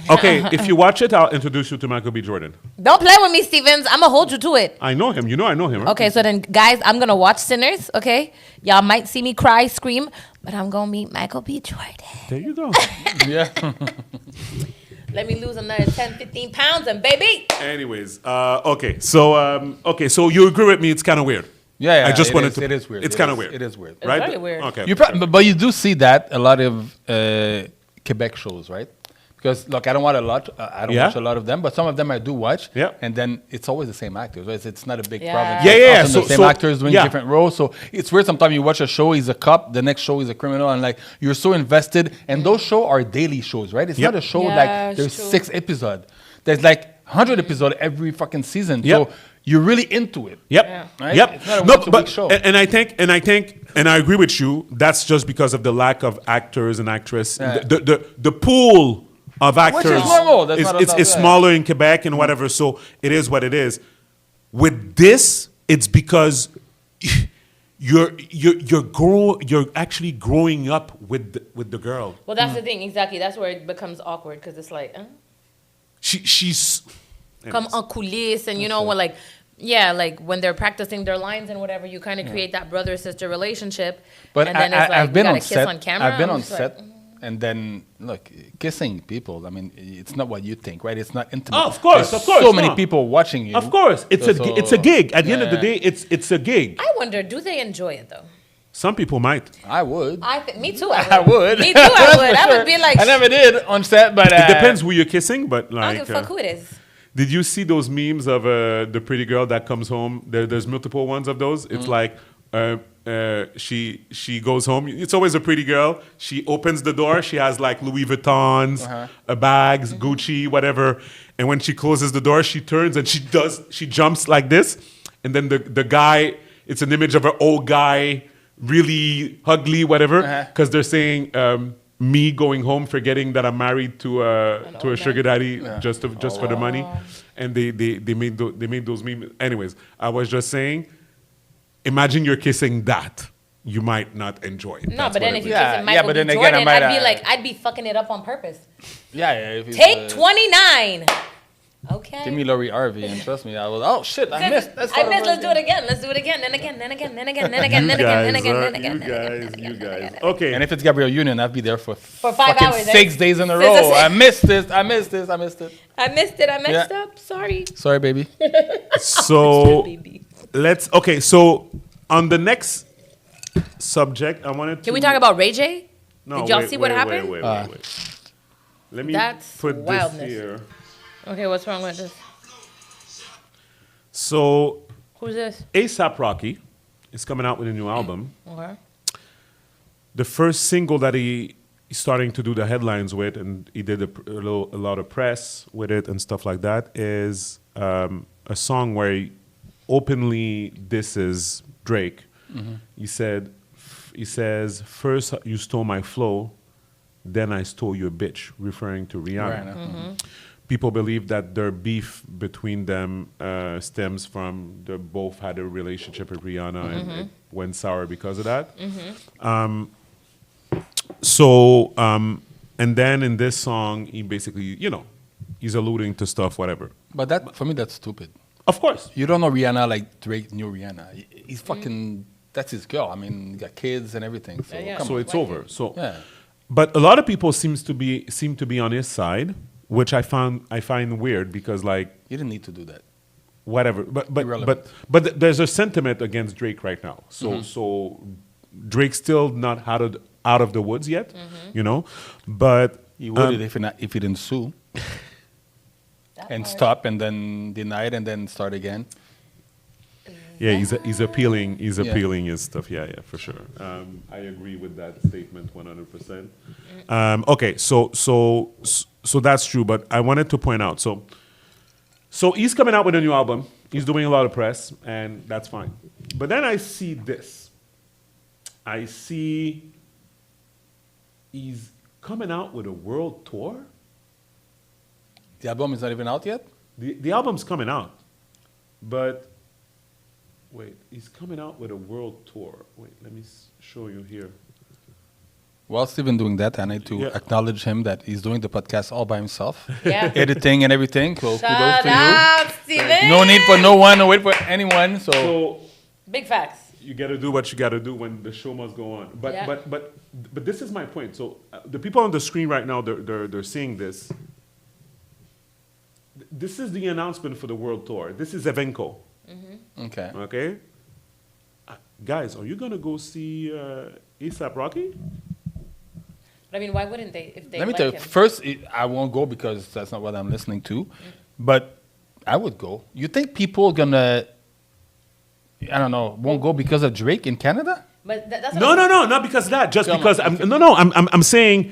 Okay, if you watch it, I'll introduce you to Michael B. Jordan. Don't play with me, Stevens. I'm gonna hold you to it. I know him. You know I know him. Right? Okay, so then, guys, I'm gonna watch Sinners. Okay, y'all might see me cry, scream, but I'm gonna meet Michael B. Jordan. There you go. Yeah. Let me lose another 10, 15 pounds, and baby. Anyways, okay, so you agree with me? It's kind of weird. Yeah, I just wanted to. It is weird. It's kind of weird. It is weird. It's right? very weird. Okay. But you do see that a lot of Quebec shows, right? Because look, I don't watch a lot. I don't Yeah. watch a lot of them, but some of them I do watch. Yeah. And then it's always the same actors. Right? It's not a big Yeah. province. Yeah, It's yeah, often so- the same so- actors doing yeah. different roles. So it's weird. Sometimes you watch a show, he's a cop. The next show, he's a criminal, and like you're so invested. And those shows are daily shows, right? It's Yep. not a show Yeah, like it's there's true. 6 episodes. There's like 100 episodes every fucking season. Yep. So you're really into it. Yep. Yeah. Right? Yep. It's not a No, once a but week show. and I think and I agree with you. That's just because of the lack of actors and actresses. Yeah. The pool of actors normal. That's not is enough, yeah. smaller in Quebec and whatever. So it is what it is. With this, it's because you're actually growing up with the girl. Well, that's the thing. Exactly. That's where it becomes awkward because it's like, She's come en coulisses, and you know when like, yeah, like when they're practicing their lines and whatever, you kind of create that brother sister relationship. But and then it's like I've been you on gotta kiss set. on camera. I've been I'm on just like, set, and then look, kissing people. I mean, it's not what you think, right? It's not intimate. Oh, of course, There's of course, So many no. people watching you. of course it's it's a gig. At the end of the yeah. day, it's a gig. I wonder, do they enjoy it though? Some people might. I would. Me too. I would. I would. Me too. I That's would. for I sure. would be like, I never did on set, but It depends who you're kissing, but I don't like. give a fuck who it is. Did you see those memes of the pretty girl that comes home? There's multiple ones of those. It's like she goes home. It's always a pretty girl. She opens the door. She has like Louis Vuittons, bags, Gucci, whatever. And when she closes the door, she turns and she jumps like this. And then the guy, it's an image of an old guy, really ugly, whatever, because they're saying. Me going home, forgetting that I'm married to a sugar daddy just for the money, and they made those memes. Anyways, I was just saying, imagine you're kissing that, you might not enjoy it. No, That's but what then it if you is. kiss Yeah, Michael but then B. again, I Jordan, might, I'd be like, I'd be fucking it up on purpose. yeah. If it's, Take 29. Okay. Give me Laurie Harvey, and trust me, I will. Oh shit, I missed. Let's do it again. Let's do it again. Then again. Then again. Then again. Then again. Then again. Then again. Then again. Then again. You guys. Okay. And if it's Gabrielle Union, I'll be there for 5 fucking hours, 6 days in a Six- row. I missed this. I missed this. I missed it. I missed it. I messed Yeah. up. Sorry. Sorry, baby. So Baby. let's. Okay. So on the next subject, I wanted to. Can we talk about Ray J? No, Did y'all wait, see what wait, happened? Wait. Let me That's put wildness. this here. Okay, what's wrong with this? So Who's this? A$AP Rocky is coming out with a new album. Okay. The first single that he's starting to do the headlines with, and he did a lot of press with it and stuff like that, is a song where he openly disses Drake. He says, first you stole my flow, then I stole your bitch, referring to Rihanna. Rihanna. People believe that their beef between them stems from they both had a relationship with Rihanna and it went sour because of that. And then in this song, he basically, he's alluding to stuff, whatever. But that for me, that's stupid. Of course. You don't know Rihanna like Drake knew Rihanna. He's fucking. That's his girl. I mean, he got kids and everything. So Yeah. come So on. it's over. So, Yeah. but a lot of people seem to be on his side, which I find weird because like You didn't need to do that. whatever. But Irrelevant. but there's a sentiment against Drake right now. So Drake's still not out of the woods yet, But He would if he didn't sue and stop and then deny it and then start again. yeah, he's appealing. He's Yeah. appealing his stuff. Yeah, for sure. I agree with that statement 100%. Okay, so that's true. But I wanted to point out. So he's coming out with a new album. He's doing a lot of press, and that's fine. But then I see this. I see he's coming out with a world tour. The album is not even out yet. The album's coming out, but wait, he's coming out with a world tour. Wait, let me show you here. While Steven doing that, I need to Yeah. acknowledge him that he's doing the podcast all by himself, Yeah. editing and everything. So kudos Shut to up, Steven. you. No need for no one, no wait for anyone. So So Big facts. you got to do what you got to do when the show must go on. But Yeah. but this is my point. So the people on the screen right now, they're seeing this. This is the announcement for the world tour. This is Evenko. okay, Okay. guys, are you gonna go see ASAP Rocky? But I mean, why wouldn't they if they Let me like tell you. him? First, I won't go because that's not what I'm listening to. But I would go. You think people gonna? I don't know. Won't go because of Drake in Canada? But that's No, not because of that. Just Come because on. I'm saying,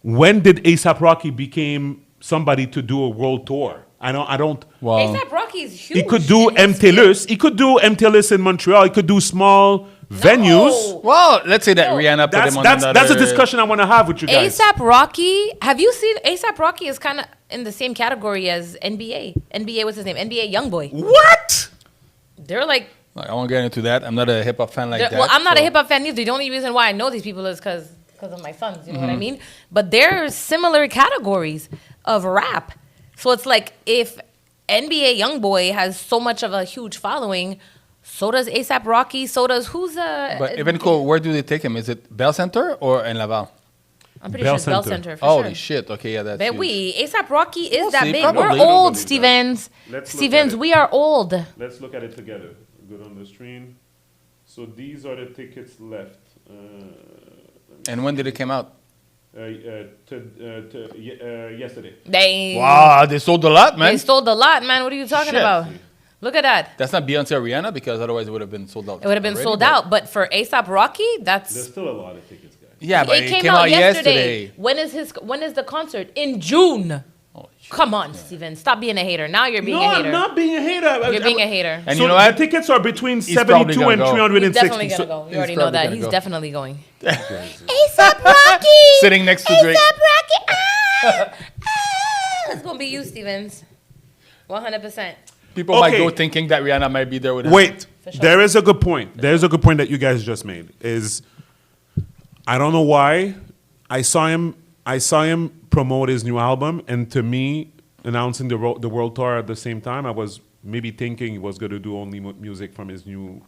when did ASAP Rocky became somebody to do a world tour? I don't. Well, ASAP Rocky is huge. He could do in his MTLUS. He could do MTLUS in Montreal. He could do small venues. No. well, let's say that No. Rihanna put him on That's another. a discussion I want to have with you guys. ASAP Rocky. Have you seen ASAP Rocky is kind of in the same category as NBA. NBA, what's his name? NBA YoungBoy. What? They're like, I won't get into that. I'm not a hip hop fan like that. well, I'm not so- a hip hop fan either. The only reason why I know these people is because of my sons. You know what Mm-hmm. I mean? But they're similar categories of rap. So it's like if NBA YoungBoy has so much of a huge following, so does ASAP Rocky. So does But even cool, where do they take him? Is it Bell Center or in Laval? I'm pretty Bell sure it's Bell Center. Center for Holy sure. shit! Okay, yeah, that's. But huge. we ASAP Rocky is We'll that see, big. probably. We're I don't old, believe that. Stevens. Let's look Stevens, at it. we are old. Let's look at it together. Good on the screen. So these are the tickets left. And when did it come out? Yesterday. They Wow, they sold a lot, man. they stole the lot, man. What are you talking Shit. about? Look at that. That's not Beyonce or Rihanna because otherwise it would have been sold out. It would have been already, sold but- out. But for ASAP Rocky, There's that's still a lot of tickets, guys. Yeah, but it came out yesterday. yesterday. When is the concert? In June. Holy shit. Come on, Steven. Stop being a hater. Now you're being No, a hater. I'm not being a hater. You're being a hater. And So you know what? the tickets are between He's probably 72 gonna and go. He's 360. definitely gonna go. You he's already know probably that. gonna He's go. definitely going. ASAP Rocky. Sitting next to Drake. ASAP Rocky. Ah! Ah! It's gonna be you, Stevens. 100%. People might Okay. go thinking that Rihanna might be there with him. Wait, For sure. there is a good point. There's a good point that you guys just made. Is I don't know why I saw him promote his new album, and to me, announcing the world tour at the same time, I was maybe thinking he was going to do only music from his new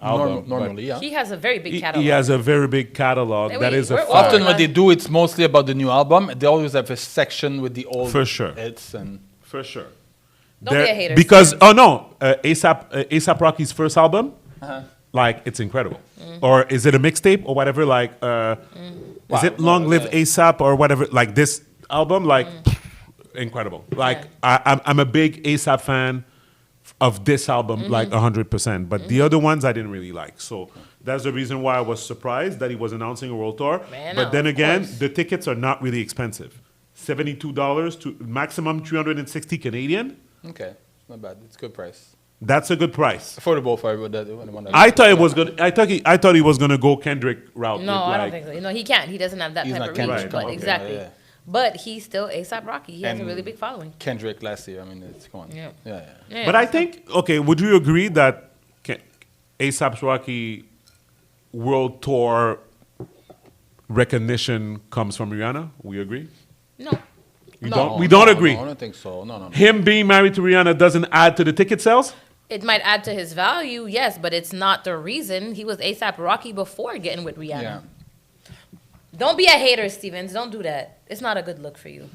album. but Normally, yeah. He has a very big catalog. he has a very big catalog. Hey, that wait, is a we're fact. Often Like- when they do, it's mostly about the new album. They always have a section with the old For sure. hits and For sure. Don't be a hater, Because ASAP Rocky's first album, like it's incredible. Or is it a mixtape or whatever? Like, is it Long Live ASAP or whatever? Like this album, like incredible. Like I'm a big ASAP fan of this album, like 100%. But the other ones I didn't really like. So that's the reason why I was surprised that he was announcing a world tour. Man, but no, then of again, course. the tickets are not really expensive. $72 to maximum 360 Canadian. okay, it's not bad. It's a good price. That's a good price. Affordable for everyone that want I thought it was good. I thought he was gonna go Kendrick route. No, with, I don't like- think so. No, he can't. He doesn't have that He's type not of Kendrick. reach. But Right, okay. exactly. Yeah. But he's still ASAP Rocky. He has a And really big following. Kendrick last year. I mean, it's come on. Yeah. Yeah. Yeah, But I think okay. Would you agree that ASAP Rocky world tour recognition comes from Rihanna? We agree. no. We No, don't. We don't no, agree. No, I don't think so. No. Him being married to Rihanna doesn't add to the ticket sales. It might add to his value, yes, but it's not the reason. He was ASAP Rocky before getting with Rihanna. Yeah. Don't be a hater, Stevens. Don't do that. It's not a good look for you.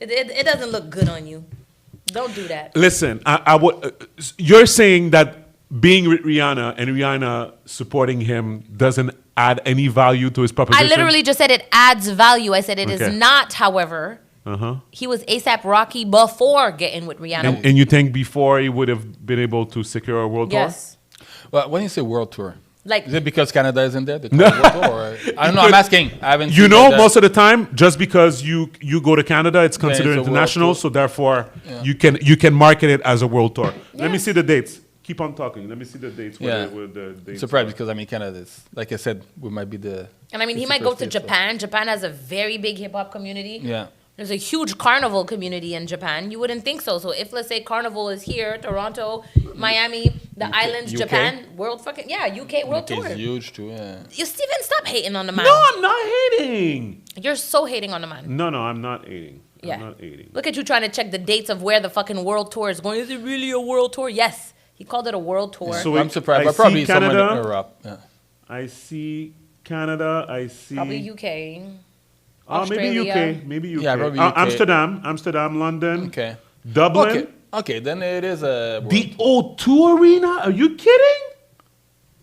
it doesn't look good on you. Don't do that. Listen, I would. You're saying that being with Rihanna and Rihanna supporting him doesn't add any value to his I proposition. literally just said it adds value. I said it is Okay. not, however. He was ASAP Rocky before getting with Rihanna. And you think before he would have been able to secure a world Yes. Well, when you say world tour, Like, is it because Canada isn't there? They call it world tour, or, I don't know. I'm asking. I haven't. tour? You seen know, that. most of the time, just because you go to Canada, it's considered it's a world international. tour. So therefore, you can market it as a world tour. Let me Yes. see the dates. Keep on talking. Let me see the dates. Yeah. Where the dates Surprised are. because I mean Canada is, like I said, we might be the. and I mean, he the might go to super state, so- Japan. Japan has a very big hip hop community. Yeah. There's a huge carnival community in Japan. You wouldn't think so. So if let's say carnival is here, Toronto, Miami, the islands, UK? Japan, world fucking UK world UK tour. is huge too. Yeah. You Steven, stop hating on the man. No, I'm not hating. You're so hating on the man. No, I'm not hating. Yeah. I'm not hating. Look at you trying to check the dates of where the fucking world tour is going. Is it really a world tour? Yes. He called it a world tour. So I'm wait, surprised, I but probably see somewhere in Canada. Europe. Yeah. I see Canada. I see. Probably UK. Maybe Australia. UK. Maybe UK. Yeah, probably UK. Amsterdam, London, Okay. Dublin. Okay. Okay, then it is a. The O2 Arena? Are you kidding?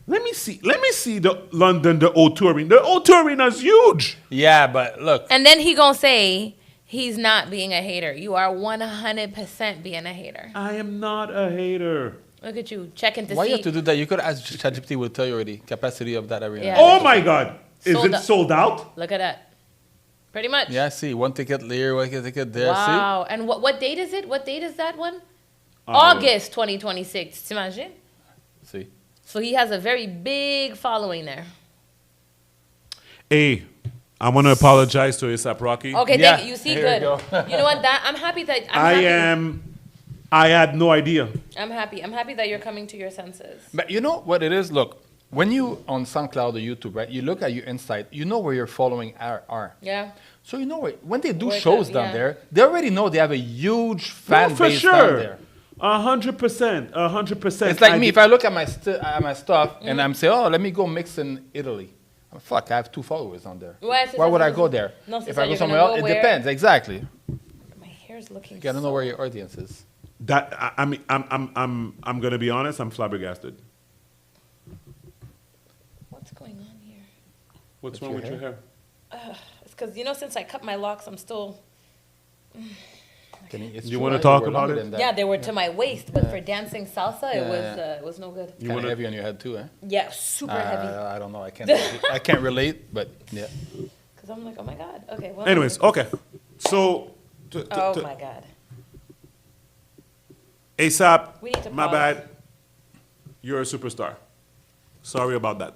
Let me see. Let me see the London, the O2 Arena. The O2 Arena is huge. Yeah, but look. And then he gonna say he's not being a hater. You are 100% being a hater. I am not a hater. Look at you checking to Why see. you have to do that? You could ask ChatGPT will tell you already capacity of that arena. Yeah. Oh my God. Is Sold it out. sold out? Look at that. Pretty much. Yeah, see, one ticket there, one ticket there. Wow. And what date is it? What date is that one? Oh, August 2026. T'imagines? See. So he has a very big following there. Hey, I want to apologize to ASAP Rocky. Okay, Yeah, thank you. You see, here good. we You know what? I'm happy that I had no idea. I'm happy. I'm happy that you're coming to your senses. But you know what it is? Look, when you on SoundCloud or YouTube, right? You look at your insight. You know where your following are. Yeah. So you know when they do Where shows the- down yeah. there, they already know they have a huge fan For base down sure. there. 100%. 100%. It's like me. If I look at my stuff and I'm saying, oh, let me go mix in Italy. Fuck, I have 2 followers on there. Ouais, c'est Why ça, would c'est I ça. go there? Non, c'est If ça, I go you're somewhere gonna else, go it where- depends. Exactly. My hair's looking. You gotta know so- where your audience is. That I mean, I'm gonna be honest. I'm flabbergasted. What's going on here? What's With wrong your with your hair? It's because since I cut my locks, I'm still. It's You true, wanna right? talk They were about longer it? than that. Yeah, they were to my waist, but for dancing salsa, Yeah. it was no good. Kind of heavy on your head too, eh? Yeah, super heavy. I don't know. I can't relate, but yeah. Because I'm like, oh my god. Okay. Well, Anyways, okay. So, Oh my god. ASAP, We need to my pause. bad. You're a superstar. Sorry about that.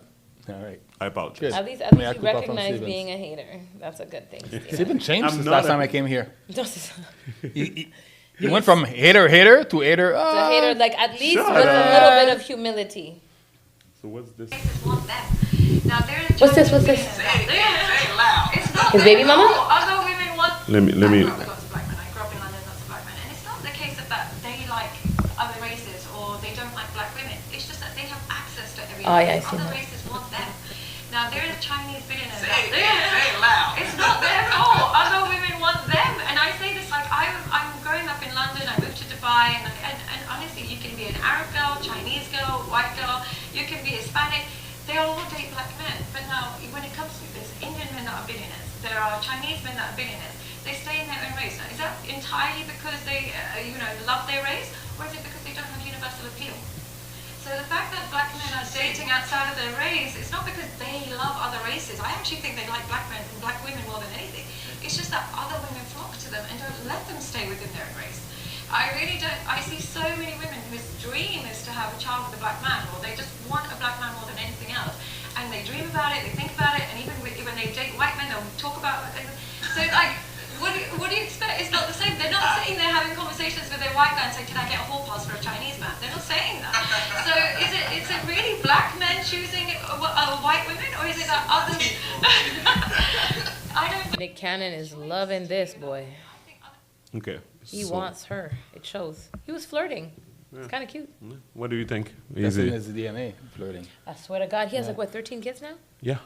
All right. I apologize. Good. At least Mea you culpa from recognize Stevens. being a hater. That's a good thing. It's even changed I'm since not last a- time I came here. Just You went from hater to hater. a hater, like at least Shut with a up. little bit of humility. So what's this? Want them. Now, What's this? What's this? It's not His baby mama? Other women want. Let me- I grew up with lots of black men. I grew up in London, lots of black men, and it's not the case of that they like other races or they don't like black women. It's just that they have access to every Oh, yeah, I race. see Other that. races want them. Now, there is Chinese billionaires. It's not their fault. Other women want them, and I say this like I'm growing up in London. I moved to Dubai, and honestly, you can be an Arab girl, Chinese girl, white girl. You can be Hispanic. They all date black men. But now, when it comes to this, Indian men that are billionaires, there are Chinese men that are billionaires. They stay in their own race. Now, is that entirely because they, love their race, or is it because they don't have universal appeal? So the fact that black men are dating outside of their race, it's not because they love other races. I actually think they like black men and black women more than anything. It's just that other women flock to them and don't let them stay within their own race. I really don't. I see so many women whose dream is to have a child with a black man, or they just want a black man more than anything else. And they dream about it, they think about it, and even when they date white men, they'll talk about it. So, like, what do you expect? It's not the same. They're not sitting there having conversations with their white guy and saying, "Can I get a hall pass for a Chinese man?" They're not saying that. So, is it really black men choosing white women, or is it that others? I don't. Nick Cannon is loving this boy. Okay. He so wants her. It shows. He was flirting. It's kind of cute. What do you think? That's Easy. in his DNA, flirting. I swear to God, he has like what 13 kids now, Yeah.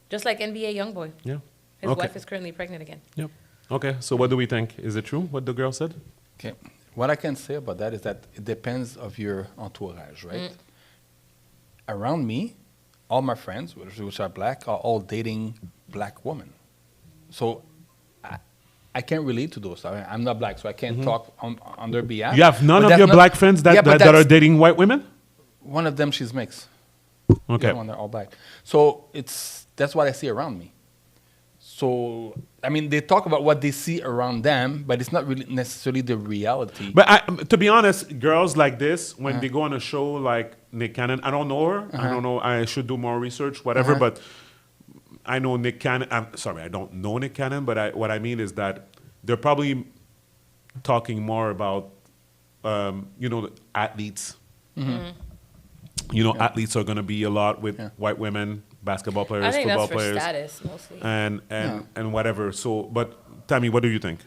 just like NBA YoungBoy. Yeah. His Okay. wife is currently pregnant again. Yep. Okay. So what do we think? Is it true what the girl said? Okay. What I can say about that is that it depends of your entourage, right? Around me, all my friends, which are black, are all dating black women. So I can't relate to those. I'm not black, so I can't talk on their behalf. You have none But of that's your not- black friends that, Yeah, but that are that's- dating white women? One of them, she's mixed. Okay. The other one, they're all black. So that's what I see around me. So, I mean, they talk about what they see around them, but it's not really necessarily the reality. But to be honest, girls like this, when they go on a show like Nick Cannon, I don't know her. I don't know. I should do more research, whatever. But I know Nick Cannon. I'm sorry, I don't know Nick Cannon. But what I mean is that they're probably talking more about, the athletes. Athletes are going to be a lot with white women, basketball players, I think football that's for players, status mostly. and whatever. So, but Tammy, what do you think?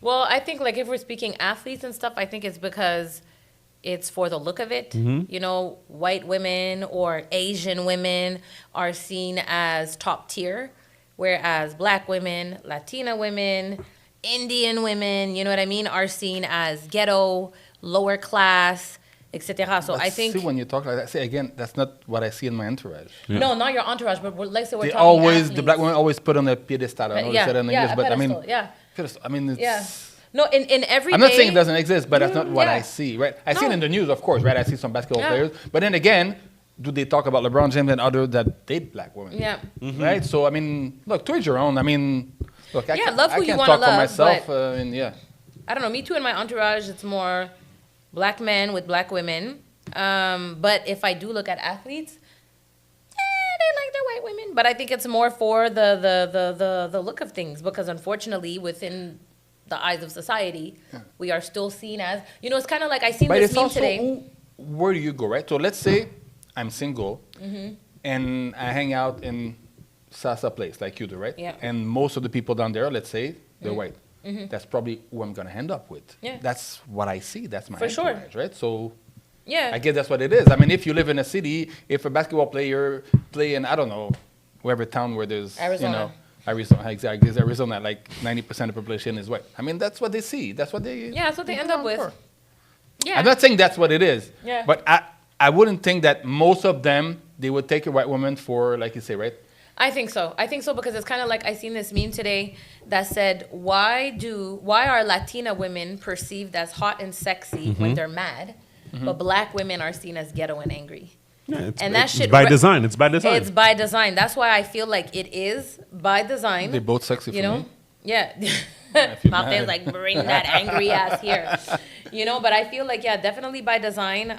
Well, I think like if we're speaking athletes and stuff, I think it's because it's for the look of it. You know, white women or Asian women are seen as top tier, whereas black women, Latina women, Indian women, you know what I mean, are seen as ghetto, lower class, etc. So I think See, when you talk like that, see, again, that's not what I see in my entourage. no, not your entourage, but let's say we're They talking always, athletes. the black women always put on a pedestal. I know yeah, they said it in yeah, English, a but I mean, pedestal, yeah. I mean, it's, Yeah. No, in every I'm not day- saying it doesn't exist, but that's not what yeah. I see, right? I see it No. in the news, of course, right? I see some basketball Yeah. players, but then again, do they talk about LeBron James and others that date black women? Yeah. Right? So, I mean, look, to each your own. I mean, look, I Yeah, can't, love who I you can't wanna talk for love, myself, but- and yeah. I don't know. Me too. In my entourage, it's more black men with black women. But if I do look at athletes, they like their white women. But I think it's more for the look of things because unfortunately, within the eyes of society, we are still seen as it's kind of like I seen But this it's meme also today. where do you go, right? So let's say I'm single Mm-hmm. and I hang out in Sasa Place like you do, right? Yeah. And most of the people down there, let's say, they're white. That's probably who I'm gonna end up with. Mm-hmm. Yeah. That's what I see. That's my For sure. entourage, right? So Yeah. I guess that's what it is. I mean, if you live in a city, if a basketball player play in, I don't know, wherever town where there's, Arizona. Arizona, exactly. There's Arizona, like 90% of the population is white. I mean, that's what they see. That's what they. Yeah, that's what they end up with. for. Yeah. I'm not saying that's what it is. Yeah. But I wouldn't think that most of them, they would take a white woman for, like you say, right? I think so. I think so because it's kind of like I seen this meme today that said, why are Latina women perceived as hot and sexy when they're mad, but black women are seen as ghetto and angry? Yeah, And that it's shit by re- design. It's by design. It's by design. That's why I feel like it is by design. They're both sexy you for know? me. Yeah. you're Martin's mad. like, bring that angry ass here. But I feel like, yeah, definitely by design.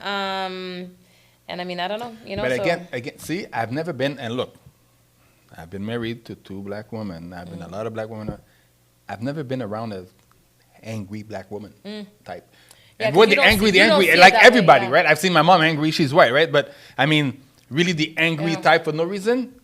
And I mean, I don't know. But so, again, see, I've never been, and look, I've been married to 2 black women. I've been a lot of black women. I've never been around a angry black woman type. Yeah, And 'cause when you the don't angry, see- the you don't angry, see it like that way, everybody, yeah. right? I've seen my mom angry. She's white, right? But I mean, really, the angry Yeah. type for no reason.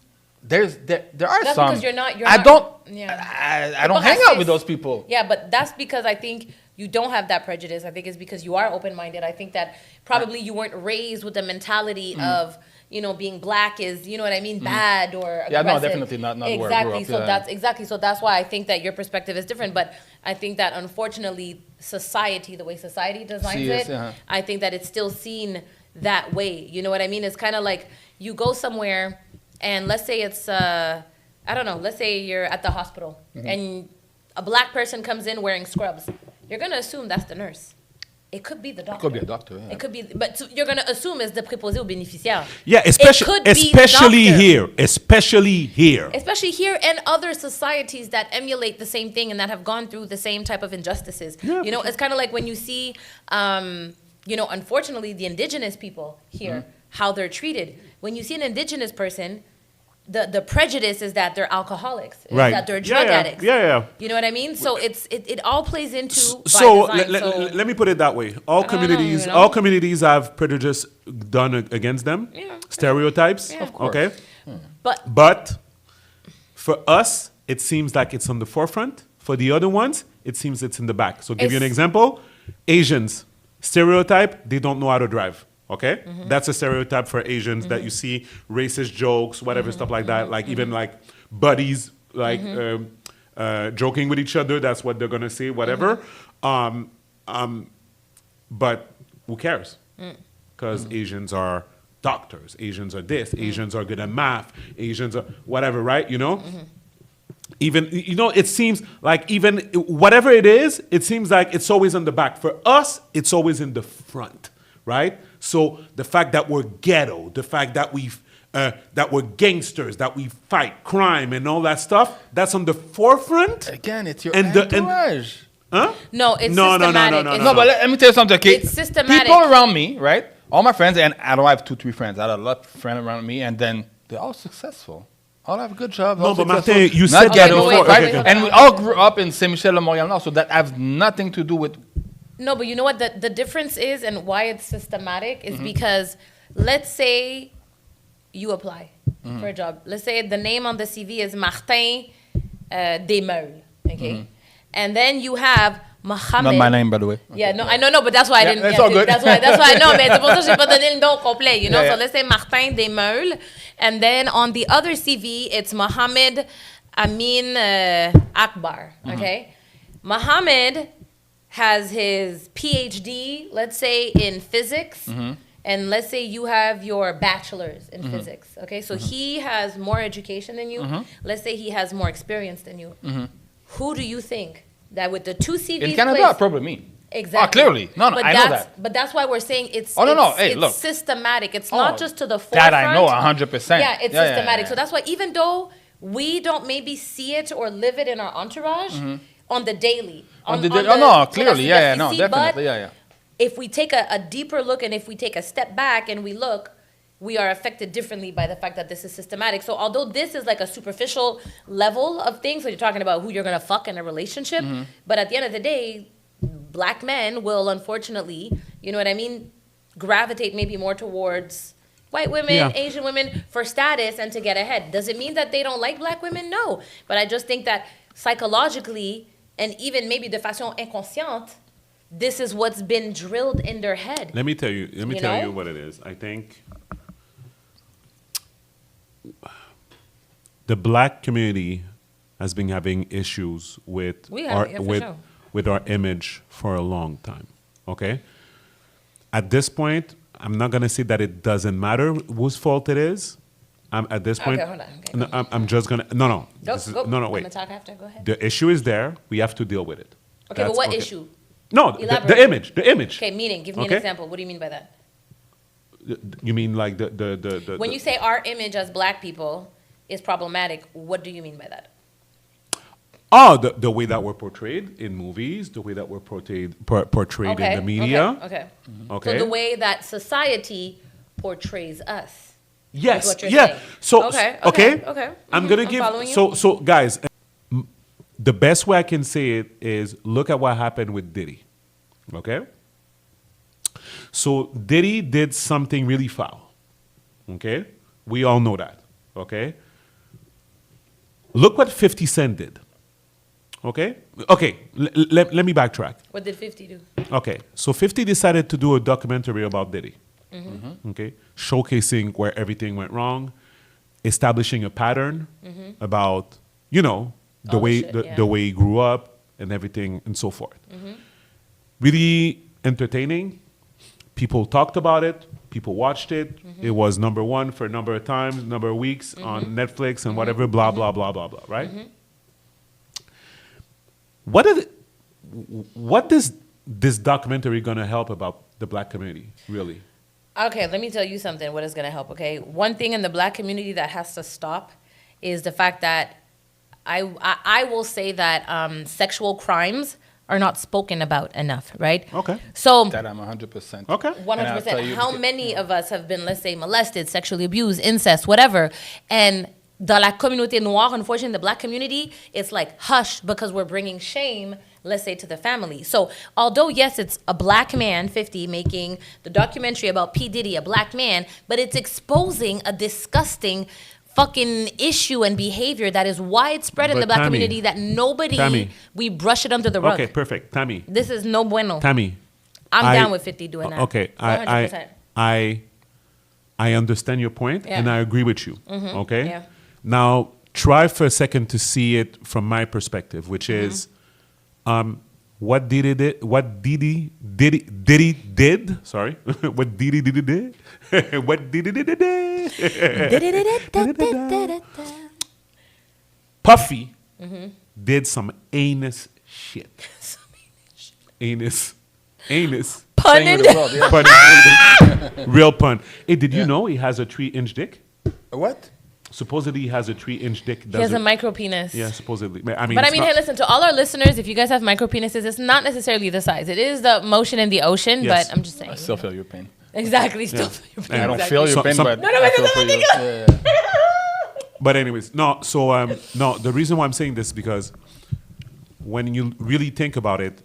There are That's some. because you're not- I not- don't. yeah. I don't But hang I out say- with those people. Yeah, but that's because I think you don't have that prejudice. I think it's because you are open-minded. I think that probably you weren't raised with the mentality of, being black is, you know what I mean, bad or Yeah, no, aggressive. definitely not where I grew Exactly. up, So yeah. that's why I think that your perspective is different. But I think that unfortunately, society, the way society designs See, yes, it, uh-huh. I think that it's still seen that way. You know what I mean? It's kind of like you go somewhere and let's say it's I don't know, let's say you're at the hospital and a black person comes in wearing scrubs. You're going to assume that's the nurse. It could be the doctor. Could be a doctor. Yeah. It could be, but so you're going to assume it's the préposé au bénéficiaire. Yeah, It could be the especially doctor. here. Especially here. Especially here and other societies that emulate the same thing and that have gone through the same type of injustices. Yeah, It's kind of like when you see, unfortunately, the indigenous people here, how they're treated. When you see an indigenous person, the prejudice is that they're alcoholics, is Right. that they're Yeah, drug yeah. addicts. Yeah, yeah. You know what I mean? So it all plays into So by design. let me put it that way. All don't know, communities, you know? all communities have prejudice done against them. Yeah. Stereotypes. Yeah. Of course. Okay. But For us, it seems like it's on the forefront. For the other ones, it seems it's in the back. So, give you an It's- example. Asians, stereotype, they don't know how to drive. Okay? Mm-hmm. That's a stereotype for Asians that you see racist jokes, whatever, stuff like that. Like, even like buddies, like joking with each other. That's what they're going to say, whatever. But who cares? Because Asians are doctors, Asians are this, Asians are good at math, Asians are whatever, right? Even, it seems like even whatever it is, it seems like it's always on the back. For us, it's always in the front, right? So the fact that we're ghetto, the fact that that we're gangsters, that we fight crime and all that stuff, that's on the forefront. Again, it's your And the- entourage. Huh? no, it's No, no, no, systematic. no, no, It's- No, but let me tell you something, okay? It's systematic. People around me, right? All my friends, and I don't have 2-3 friends. I have a lot of friends around me, and then they're all successful. All have a good job. No, all but successful, Martin, you not said that ghetto, before. right? Okay, okay. And we all grew up in Saint-Michel-de-Montréal now, so that has nothing to do with. No, but you know what the difference is and why it's systematic is because let's say you apply for a job. Let's say the name on the CV is Martin Desmeules, okay? And then you have Mohamed. Not my name, by the way. Yeah, no, I know, but that's why I Yeah, didn't. that's yeah, all good. That's why I know, mais c'est pour ça que j'ai pas donné le nom complet, you know. Yeah, So yeah. let's say Martin Desmeules, and then on the other CV it's Mohamed Amin Akbar, okay. Muhammad has his PhD, let's say, in physics, and let's say you have your bachelor's in physics. Okay, so he has more education than you. Let's say he has more experience than you. Who do you think that with the two CVs In Canada, placed, probably me. exactly? Clearly. No, But I know that. But that's why we're saying it's. Oh, no, no. it's- Hey, it's look. systematic. It's Oh, not just to the forefront. That I know 100%. Yeah, it's Yeah, yeah, systematic. yeah. So that's why even though we don't maybe see it or live it in our entourage on the daily. Oh, no, clearly. Yeah, no, but definitely. Yeah, yeah. if we take a deeper look and if we take a step back and we look, we are affected differently by the fact that this is systematic. So although this is like a superficial level of things, so you're talking about who you're gonna fuck in a relationship, but at the end of the day, black men will unfortunately, you know what I mean, gravitate maybe more towards white women, Yeah. Asian women for status and to get ahead. Does it mean that they don't like black women? No. But I just think that psychologically and even maybe de façon inconsciente, this is what's been drilled in their head. Let me tell you. Let me You tell know? you what it is. I think the black community has been having issues with We have, our yeah, for with sure. with our image for a long time. Okay. At this point, I'm not gonna say that it doesn't matter whose fault it is. At this point, Okay, hold on. Okay. no, I'm just gonna Go, this is- go. no, I'm wait. gonna talk after. Go ahead. The issue is there. We have to deal with it. Okay, but That's what okay. issue? No, Elaborate. the image. The image. Okay, meaning. Give me an Okay. example. What do you mean by that? You mean like the When you say our image as black people is problematic, what do you mean by that? Oh, the way that we're portrayed in movies, the way that we're portrayed in the media. Okay. Okay. So the way that society portrays us. Yes. what you're Yeah. saying. So Okay, okay. okay, okay. I'm Mhm, gonna I'm give. following you. So guys, the best way I can say it is look at what happened with Diddy. Okay. So Diddy did something really foul. Okay. We all know that. Okay. Look what 50 Cent did. Okay. Okay. Let me backtrack. What did 50 do? Okay, so 50 decided to do a documentary about Diddy. Okay, showcasing where everything went wrong, establishing a pattern about the All the way shit, the, yeah. the way he grew up and everything and so forth. Really entertaining. People talked about it. People watched it. It was number one for a number of times, number of weeks on Netflix and whatever. Blah blah blah blah blah. Right. What is this documentary gonna help about the black community, really? Okay, let me tell you something. What is going to help? Okay, one thing in the black community that has to stop is the fact that I will say that sexual crimes are not spoken about enough, right? Okay. So That I'm 100%. Okay. 100%. How many of us have been, let's say, molested, sexually abused, incest, whatever, and dans la communauté noire, unfortunately, in the black community, it's like hush because we're bringing shame, let's say, to the family. So although, yes, it's a black man, 50, making the documentary about P. Diddy, a black man, but it's exposing a disgusting fucking issue and behavior that is widespread in But the black Tammy, community that nobody, Tammy. we brush it under the rug. Okay, perfect. Tammy. This is no bueno. Tammy. I'm down with 50 doing that. Okay, 100%. I understand your point, Yeah. and I agree with you. Okay. Yeah. Now try for a second to see it from my perspective, which is, what Diddy did. What Diddy did. Sorry, what Diddy did. What Diddy did. Puffy did some anus shit. Anus. Pun Saying in with the world, yeah. Pun. Real pun. Hey, did you know he has a 3-inch dick? What? Supposedly he has a 3-inch dick. He has a micro penis. Yeah, supposedly. I mean, But I it's mean, not- hey, listen, to all our listeners, if you guys have micro penises, it's not necessarily the size. It is the motion in the ocean, Yes. but I'm just saying. I still feel your pain. Exactly. Still Yeah. feel your I pain. I don't Exactly. feel your pain, Some- but No, I feel for you. Yeah. But anyways, no. So no. The reason why I'm saying this is because when you really think about it,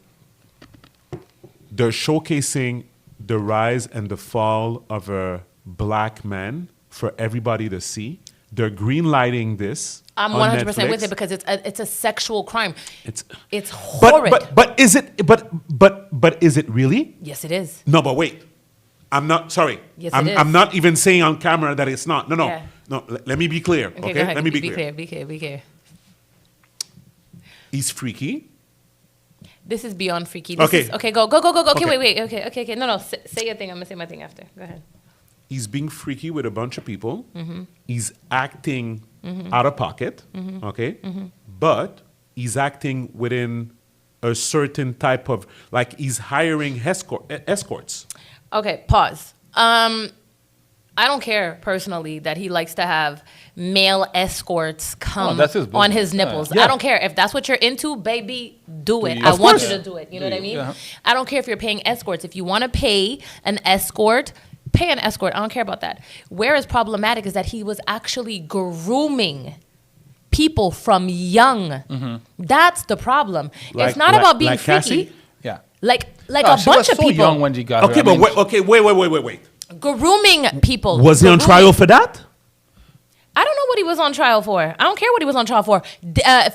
they're showcasing the rise and the fall of a black man for everybody to see. They're greenlighting this. I'm on 100% with Netflix. it because it's a sexual crime. It's It's horrid. but is it but is it really? Yes, it is. No, but wait. I'm not sorry. Yes, I'm, it is. I'm not even saying on camera that it's not. No. Yeah. No. Let me be clear. Okay. Go ahead. Let me be Be clear. clear. Be clear. He's freaky. This is beyond freaky. This Okay. Is, okay, go. Okay, Okay. wait. Okay. No. Say your thing. I'm gonna say my thing after. Go ahead. He's being freaky with a bunch of people. Mm-hmm. He's acting out of pocket. Okay, but he's acting within a certain type of, like, he's hiring escorts. Okay, pause. I don't care personally that he likes to have male escorts come that's his on business. his nipples. Yeah. I don't care. If that's what you're into, baby, do it. you. I Of want course. you to do it. You know what I mean? Yeah. I don't care if you're paying escorts. If you want to pay an escort, pay an escort. I don't care about that. Where is problematic is that he was actually grooming people from young. That's the problem. Like- it's not like- about being like freaky. Cassie? Yeah. Like No, a she bunch was of so people young when she got Okay, her. I but mean, wait. grooming people. Was he on Grooming- trial for that? I don't know what he was on trial for. I don't care what he was on trial for.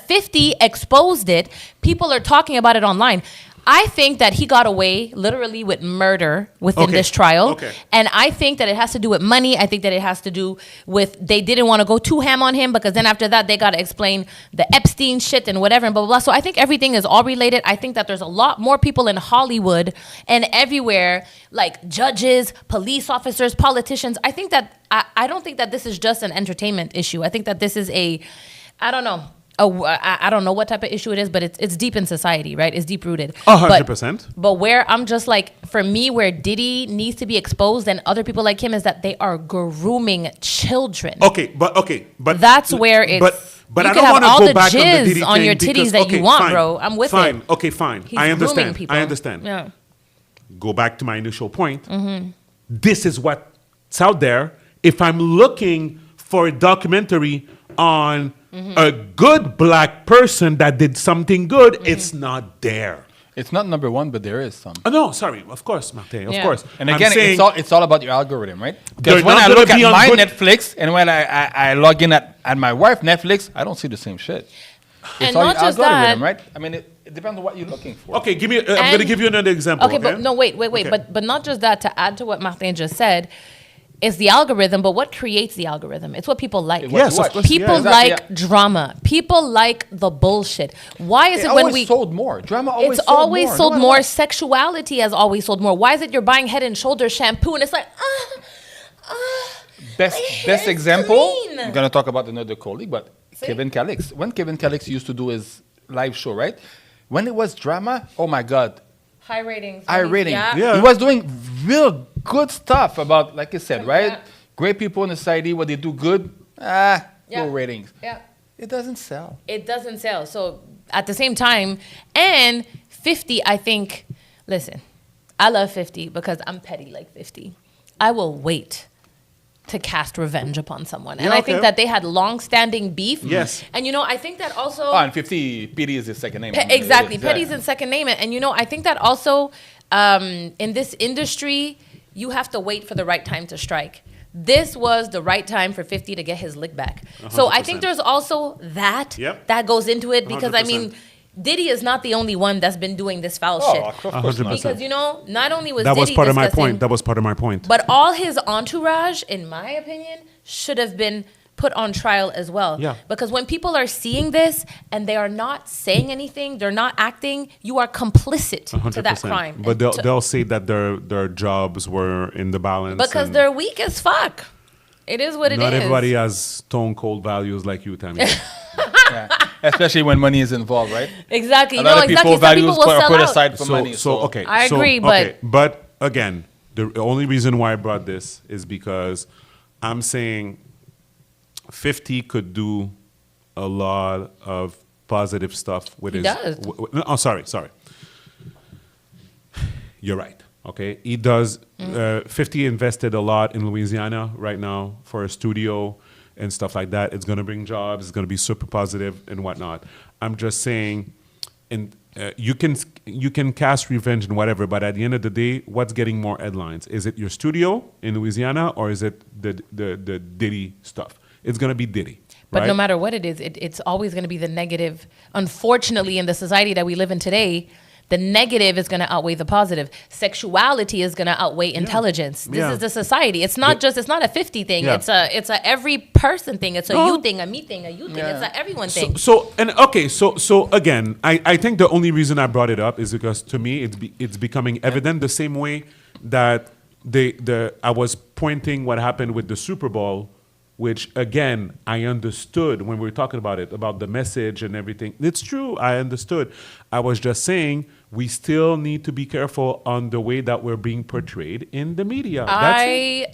50 exposed it. People are talking about it online. I think that he got away literally with murder within Okay. this trial. Okay. And I think that it has to do with money. I think that it has to do with they didn't want to go too ham on him because then after that they got to explain the Epstein shit and whatever and blah, blah, blah. So I think everything is all related. I think that there's a lot more people in Hollywood and everywhere, like judges, police officers, politicians. I think that, I don't think that this is just an entertainment issue. I think that this is I don't know. I don't know what type of issue it is, but it's deep in society, right? It's deep rooted. 100%. But where I'm just like, for me, where Diddy needs to be exposed and other people like him is that they are grooming children. Okay, but That's where it's. But you I could don't have want to all go the back on the jizz Diddy on thing your titties because- that okay, you want, fine, bro. I'm with fine. it. Okay, fine. He's I grooming understand. people. I understand. Yeah. Go back to my initial point. This is what's out there. If I'm looking for a documentary on a good black person that did something good, it's not there. it's not number one, but there is some. Oh, no, sorry. Of course, Martin. Of Yeah. course. And I'm again, saying, it's all about your algorithm, right? They're Because when not I gonna look at be on my good- Netflix and when I log in at my wife Netflix, I don't see the same shit. And It's all not your just algorithm, that. right? I mean, it depends on what you're looking for. okay, give me. I'm going to And- give you another example. Okay, but no, wait. Okay. But not just that. To add to what Martin just said, it's the algorithm. But what creates the algorithm? It's what people like. What you Yes, of watch. course. People Yeah, exactly, like yeah. drama. People like the bullshit. Why is It it when always we? sold more. Drama always It's sold always more. sold No matter more. what. Sexuality has always sold more. Why is it you're buying Head and Shoulders shampoo and it's like Best my hair best is example. clean. I'm gonna talk about another colleague, but See? Kevin Calix. When Kevin Calix used to do his live show, right? When it was drama, oh my god, high ratings. high rating. Yeah. Yeah. He was doing real good stuff about, like I said, right? Yeah. Great people in the society, what they do good, Yeah. low ratings. Yeah. It doesn't sell. It doesn't sell. So at the same time, and 50, I think, listen, I love 50 because I'm petty like 50. I will wait to cast revenge upon someone. And Yeah, I think okay. that they had long-standing beef. Yes. And, I think that also... Oh, and 50, PD is his second name. Exactly. It is, Petty's yeah. in second name. And, I think that also in this industry, you have to wait for the right time to strike. This was the right time for 50 to get his lick back. So I think 100%. there's also that Yep. that goes into it because, I 100%. mean, Diddy is not the only one that's been doing this foul Oh, shit. of course not. 100%. Because, not only was That was Diddy part of my discussing- point. That was part of my point. but all his entourage, in my opinion, should have been put on trial as well. Yeah. Because when people are seeing this and they are not saying anything, they're not acting, you are complicit to that crime. But And they'll say that their jobs were in the balance. because and they're weak as fuck. It is what it is. not everybody has stone cold values like you, Tammy. Yeah. Especially when money is involved, right? Exactly. A lot of people exactly. Some values people will are sell put out. aside for money. Okay. I so, agree, okay, but again, the only reason why I brought this is because I'm saying 50 could do a lot of positive stuff with He his. does. Oh, sorry. You're right. Okay, he does. 50 invested a lot in Louisiana right now for a studio and stuff like that. It's going to bring jobs. It's going to be super positive and whatnot. I'm just saying, and you can cast revenge and whatever, but at the end of the day, what's getting more headlines? Is it your studio in Louisiana or is it the Diddy stuff? It's going to be Diddy. But right? no matter what it is, it's always going to be the negative. Unfortunately, in the society that we live in today, The negative is going to outweigh the positive. Sexuality is going to outweigh intelligence. This is the society. It's not it's not a 50 thing. Yeah. It's a every person thing. It's a you thing, a me thing, a you thing. It's a everyone thing. So again, I think the only reason I brought it up is because to me it's becoming evident the same way that I was pointing what happened with the Super Bowl, which again I understood when we were talking about it, about the message and everything. It's true, I understood. I was just saying we still need to be careful on the way that we're being portrayed in the media. I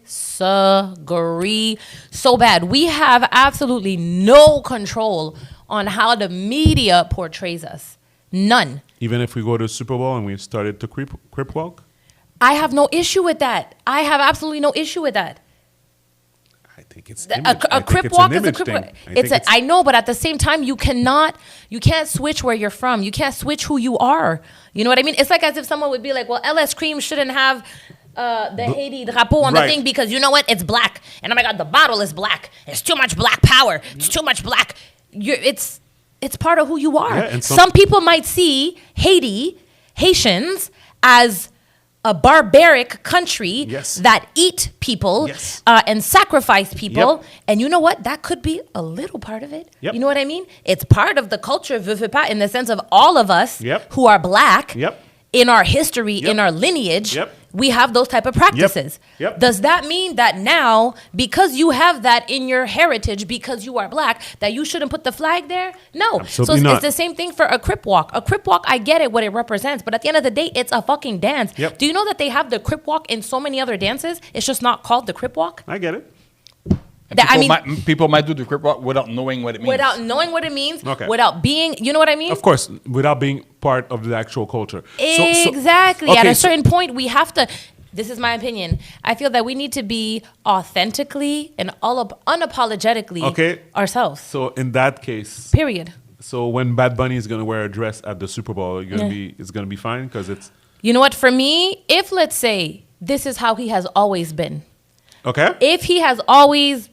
disagree so bad. We have absolutely no control on how the media portrays us. None. Even if we go to the Super Bowl and we started to crip walk? I have no issue with that. I have absolutely no issue with that. I think it's A crip walk is a crip walk. I know, but at the same time, you can't switch where you're from. You can't switch who you are. You know what I mean? It's like as if someone would be like, well, LS Cream shouldn't have the Haiti drapeau on the thing because you know what? It's black. And oh my God, the bottle is black. It's too much black power. It's too much black. It's part of who you are. Yeah, and some people might see Haitians as a barbaric country that eat people and sacrifice people. And you know what? That could be a little part of it. You know what I mean? It's part of the culture of Vivipa in the sense of all of us who are black in our history, in our lineage, we have those type of practices. Does that mean that now, because you have that in your heritage, because you are black, that you shouldn't put the flag there? No. Absolutely so not. it's the same thing for a crip walk. A crip walk, I get it, what it represents, but at the end of the day, it's a fucking dance. Do you know that they have the crip walk in so many other dances? It's just not called the crip walk. I get it. People might do the crip walk without knowing what it means. Without knowing what it means, without being, you know what I mean? Of course, without being part of the actual culture. Exactly. At a certain point, we have to, this is my opinion, I feel that we need to be authentically and unapologetically ourselves. So in that case. Period. So when Bad Bunny is going to wear a dress at the Super Bowl, it's going to be fine because it's. You know what? For me, if let's say this is how he has always been. Okay. If he has always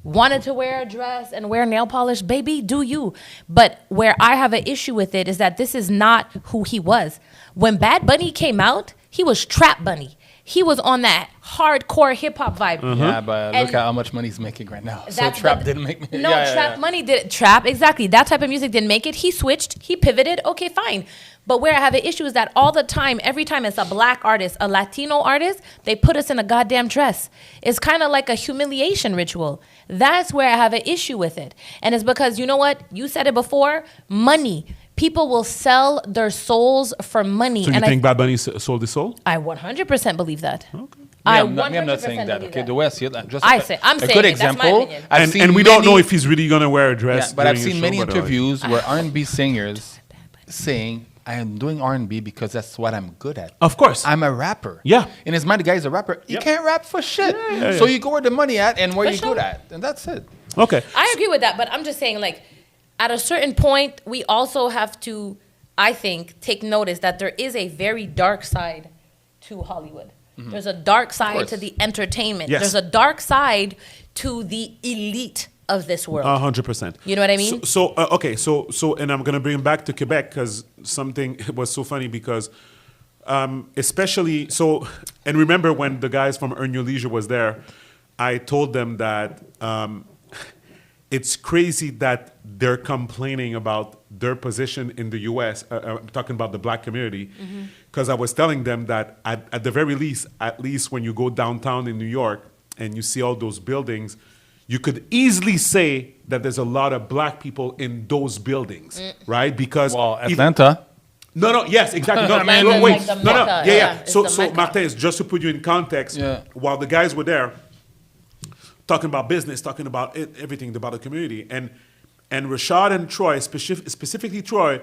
wanted to wear a dress and wear nail polish, baby, do you. But where I have an issue with it is that this is not who he was. When Bad Bunny came out, he was Trap Bunny. He was on that hardcore hip hop vibe. Yeah, but look at how much money he's making right now. So Trap didn't make me. No, Trap Money did. Trap, exactly. That type of music didn't make it. He switched. He pivoted. Okay, fine. But where I have an issue is that all the time, every time it's a black artist, a Latino artist, they put us in a goddamn dress. It's kind of like a humiliation ritual. That's where I have an issue with it. And it's because, you know what? You said it before, money. People will sell their souls for money. So you think Bad Bunny sold his soul? I 100% believe that. Okay. I'm not saying that. Okay, the way I see it, just I'm a saying good it. example. That's my And we don't know if he's really gonna wear a dress. Yeah, but I've seen many interviews where R&B singers saying, "I am doing R&B because that's what I'm good at." Of course, I'm a rapper. Yeah, in his mind, the guy's a rapper. He can't rap for shit. So you go where the money at and where you're good at, and that's it. Okay, I agree with that, but I'm just saying, like, at a certain point, we also have to, I think, take notice that there is a very dark side to Hollywood. Mm-hmm. There's a dark side to the entertainment. Yes. There's a dark side to the elite of this world. 100%. You know what I mean? So and I'm gonna bring him back to Quebec because something was so funny because, especially so, and remember when the guys from Earn Your Leisure was there, I told them that it's crazy that they're complaining about their position in the U.S. I'm talking about the black community, because I was telling them that at the very least, at least when you go downtown in New York and you see all those buildings, you could easily say that there's a lot of black people in those buildings, right? Because Atlanta. Yes, exactly. So Martin, just to put you in context, while the guys were there, talking about business, talking about everything about the community, and Rashad and Troy, specifically Troy,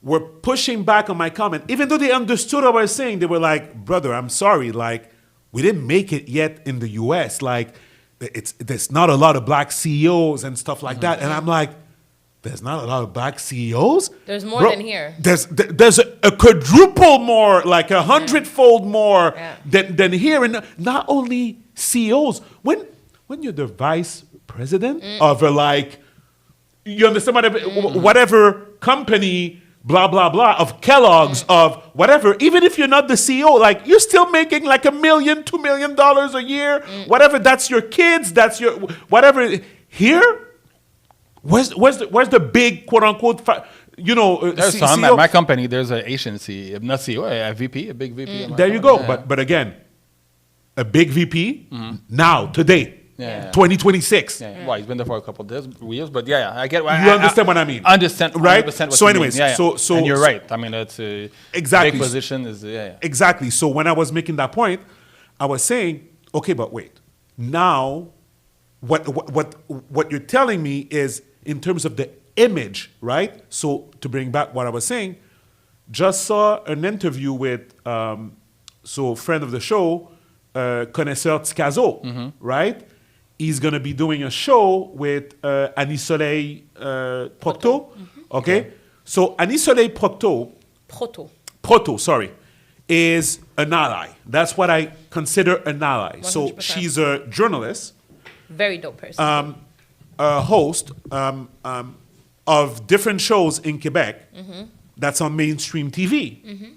were pushing back on my comment, even though they understood what I was saying. They were like, "Brother, I'm sorry, like we didn't make it yet in the U.S. Like there's not a lot of black CEOs and stuff like that." And I'm like, "There's not a lot of black CEOs. There's more than here. There's a quadruple more, like 100-fold more than here, and not only CEOs. When you're the vice president of you understand whatever company blah, blah, blah, of Kellogg's, of whatever, even if you're not the CEO, like you're still making like $1 million, $2 million a year, whatever, that's your kids, that's your, whatever. Here, where's the big quote unquote, There's some CEO? at my company. There's an agency, not CEO, a VP, a big VP. at my There you company. go. But again, a big VP now, today, Yeah. 2026. Yeah. Well, he's been there for a couple of years, but yeah, I get. You understand what I mean? Understand, Right? 100% what So you mean. anyways, Yeah, yeah. so and you're so- right. I mean, it's a Exactly. big position. Is yeah. Exactly. So when I was making that point, I was saying, okay, but wait. Now, what you're telling me is in terms of the image, right? So to bring back what I was saying, just saw an interview with friend of the show, Connaisseur Ticazo, right? He's gonna be doing a show with Annie Soleil Procto, okay? So Annie Soleil Proto, sorry, is an ally. That's what I consider an ally. So 100%. she's a journalist, Very dope person. a host of different shows in Quebec that's on mainstream TV.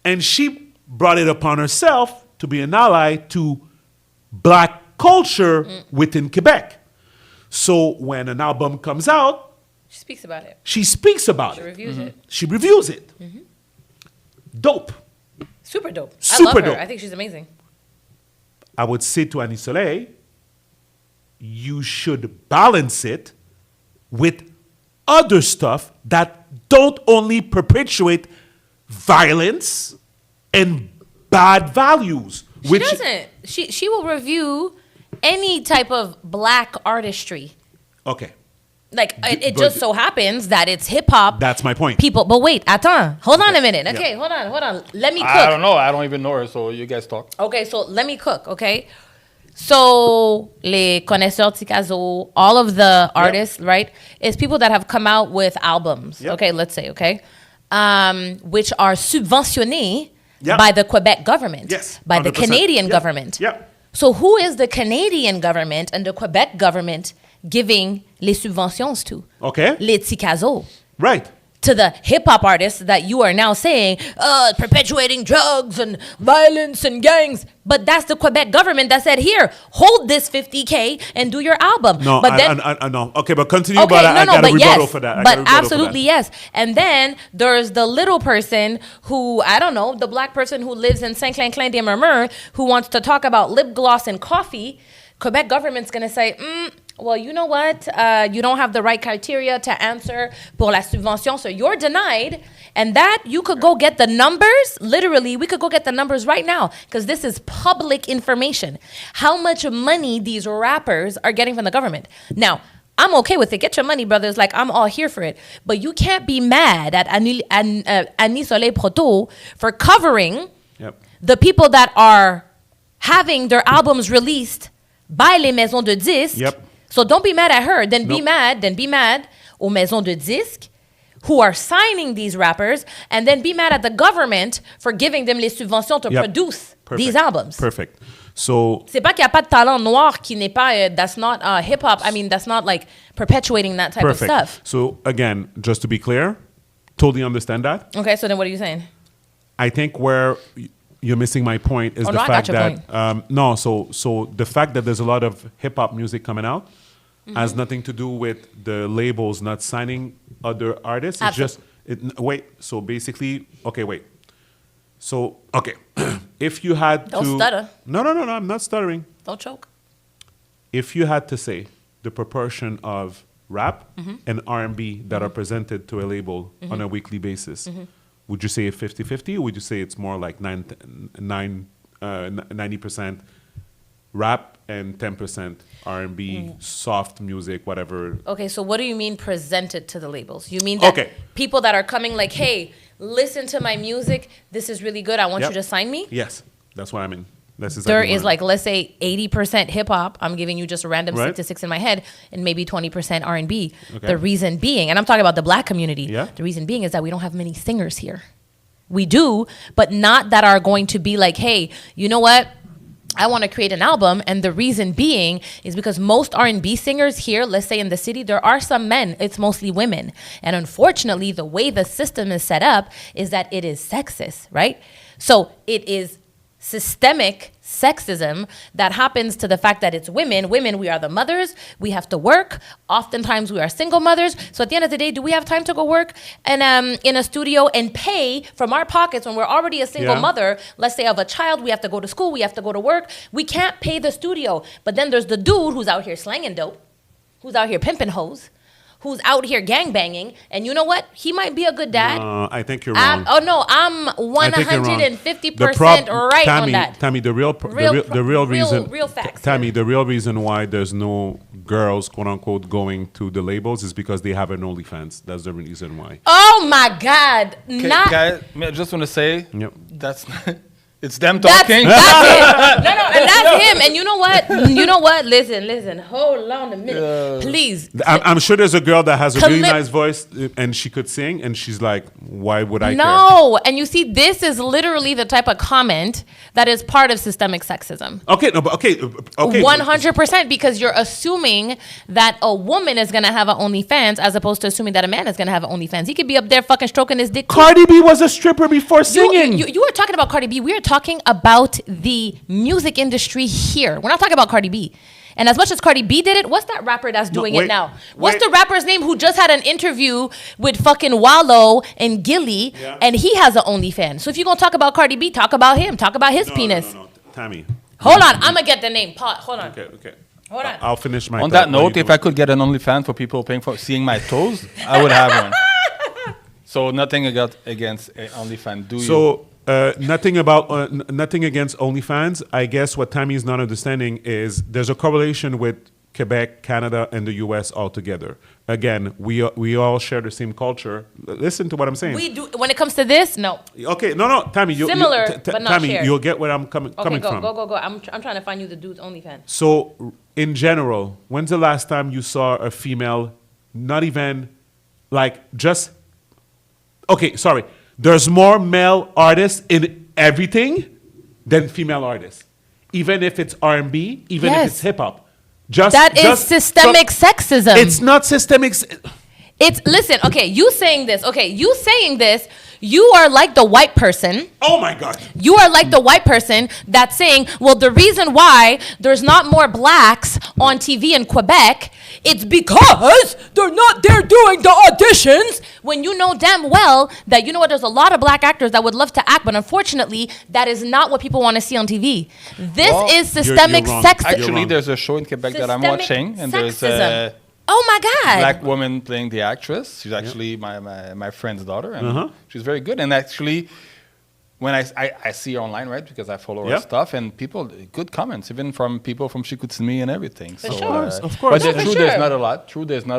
And she brought it upon herself to be an ally to black culture within Quebec. So when an album comes out, She speaks about it. she speaks about She it. reviews it. She reviews it. Dope. Super dope. I Super love her. dope. I think she's amazing. I would say to Annie Soleil, you should balance it with other stuff that don't only perpetuate violence and bad values. She doesn't. She will review any type of black artistry. Okay, Like it but- just so happens that it's hip hop. that's my point. People, but wait, attends, hold on a minute. Yeah. Okay, hold on. Let me cook. I don't know. I don't even know her. So you guys talk. Okay, so let me cook, okay? So, les connaisseurs Ticazo, all of the artists, right, is people that have come out with albums, Yep. okay, let's say, okay, which are subventionnés Yep. by the Quebec government, Yes, by the 100%. Canadian Yep. government. Yep. So who is the Canadian government and the Quebec government giving les subventions to? Okay, Les Ticazo. right. To the hip hop artists that you are now saying, perpetuating drugs and violence and gangs. But that's the Quebec government that said, here, hold this 50K and do your album. No, but I know. Okay, but continue. Okay, but I got a but rebuttal yes, for that. I got a but rebuttal for absolutely that. yes. And then there's the little person who, I don't know, the black person who lives in Saint-Clinclin-des-Murmures who wants to talk about lip gloss and coffee. Quebec government's going to say, well, you know what? You don't have the right criteria to answer pour la subvention, so you're denied. And that, you could go get the numbers. Literally, we could go get the numbers right now because this is public information. How much money these rappers are getting from the government. Now, I'm okay with it. Get your money, brothers. Like, I'm all here for it. But you can't be mad at Annie Soleil Proto for covering Yep. the people that are having their albums released by les maisons de disques. Yep. So don't be mad at her. Then be Nope. mad aux maisons de disques who are signing these rappers, and then be mad at the government for giving them les subventions to Yep. produce Perfect. these albums. Perfect. So C'est pas qu'il n'y a pas de talent noir qui n'est pas, that's not hip hop. I mean, that's not like perpetuating that type perfect. of stuff. So again, just to be clear, totally understand that. Okay, so then what are you saying? I think where you're missing my point is Oh, the no, I fact got your that so the fact that there's a lot of hip hop music coming out has nothing to do with the labels not signing other artists. It's just wait. So basically, okay, wait. So okay, if you had Don't to stutter. No, I'm not stuttering. Don't choke. If you had to say the proportion of rap and R&B that are presented to a label on a weekly basis, would you say 50-50 or would you say it's more like 90% rap and 10% R&B, soft music, whatever? Okay, so what do you mean presented to the labels? You mean that Okay. people that are coming like, hey, listen to my music. This is really good. I want Yep. you to sign me. Yes, that's what I mean. That's There exactly is what I like, let's say 80% hip hop. I'm giving you just random Right. statistics in my head, and maybe 20% R&B. Okay. The reason being, and I'm talking about the black community. Yeah. The reason being is that we don't have many singers here. We do, but not that are going to be like, hey, you know what? I want to create an album, and the reason being is because most R&B singers here, let's say in the city, there are some men, it's mostly women. And unfortunately, the way the system is set up is that it is sexist, right? So it is systemic sexism that happens to the fact that it's women. Women, we are the mothers. We have to work. Oftentimes, we are single mothers. So at the end of the day, do we have time to go work and in a studio and pay from our pockets when we're already a single mother? Let's say of a child, we have to go to school, we have to go to work. We can't pay the studio. But then there's the dude who's out here slanging dope, who's out here pimping hoes, who's out here gangbanging, and you know what? He might be a good dad. I think you're wrong. I'm 150% right Tammy, on that. Tammy, the real reason, real facts. Tammy, the real reason why there's no girls, quote unquote, going to the labels is because they have an OnlyFans. That's the reason why. Oh my God! Okay, guys, I just want to say that's it's them That's talking. it. No, and that's him. And you know what? Listen. Hold on a minute, please. I'm sure there's a girl that has a really nice voice and she could sing, and she's like, "Why would I care?" No, and you see, this is literally the type of comment that is part of systemic sexism. Okay, 100%, because you're assuming that a woman is gonna have an OnlyFans as opposed to assuming that a man is gonna have an OnlyFans. He could be up there fucking stroking his dick. Cardi B was a stripper before singing. You were talking about Cardi B. We are talking about the music industry here. We're not talking about Cardi B. And as much as Cardi B did it, what's that rapper that's doing it now? What's the rapper's name who just had an interview with fucking Wallow and Gilly, and he has an OnlyFans? So if you're going to talk about Cardi B, talk about him. Talk about his penis. No. Tammy. Hold on. I'm going to get the name. Hold on. Okay. Hold on. I'll finish my On that note, if I could get an OnlyFans for people paying for seeing my toes, I would have one. So nothing against OnlyFans. So nothing against OnlyFans. I guess what Tammy is not understanding is there's a correlation with Quebec, Canada, and the U.S. altogether. Again, we all share the same culture. Listen to what I'm saying. We do. When it comes to this, no. Okay, no, Tammy. Similar, but not Tammy, shared. you'll get where I'm coming from. Go. I'm trying to find you the dude's OnlyFans. So, in general, when's the last time you saw a female, not even, like, just... Okay, sorry. There's more male artists in everything than female artists. Even if it's R&B, even if it's hip-hop. That is systemic sexism. It's not systemic... Listen, you saying this, you are like the white person. Oh my God. You are like the white person that's saying, well, the reason why there's not more blacks on TV in Quebec, it's because they're not there doing the auditions, when you know damn well that, you know what, there's a lot of black actors that would love to act, but unfortunately, that is not what people want to see on TV. This is systemic sexism. Actually, there's a show in Quebec that I'm watching, and there's a oh my God! black woman playing the actress. She's actually my friend's daughter, and she's very good. And actually, when I see her online, right, because I follow her stuff, and people, good comments, even from people from Chicoutimi and everything. Of course. But there's not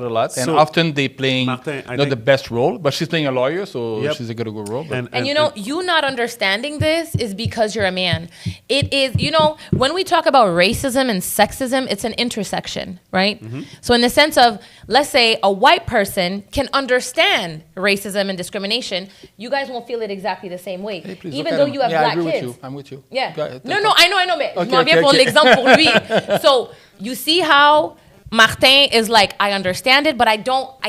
a lot. And often they playing not the best role, but she's playing a lawyer, so she's a good role. And you know, you not understanding this is because you're a man. It is, when we talk about racism and sexism, it's an intersection, right? Mm-hmm. So in the sense of, let's say a white person can understand racism and discrimination, you guys won't feel it exactly the same way. Hey, even though you have black kids. I'm with you. Yeah. No, I know, mais je m'en viens pour l'exemple pour lui. So, you see how Martin is like, I understand it, but I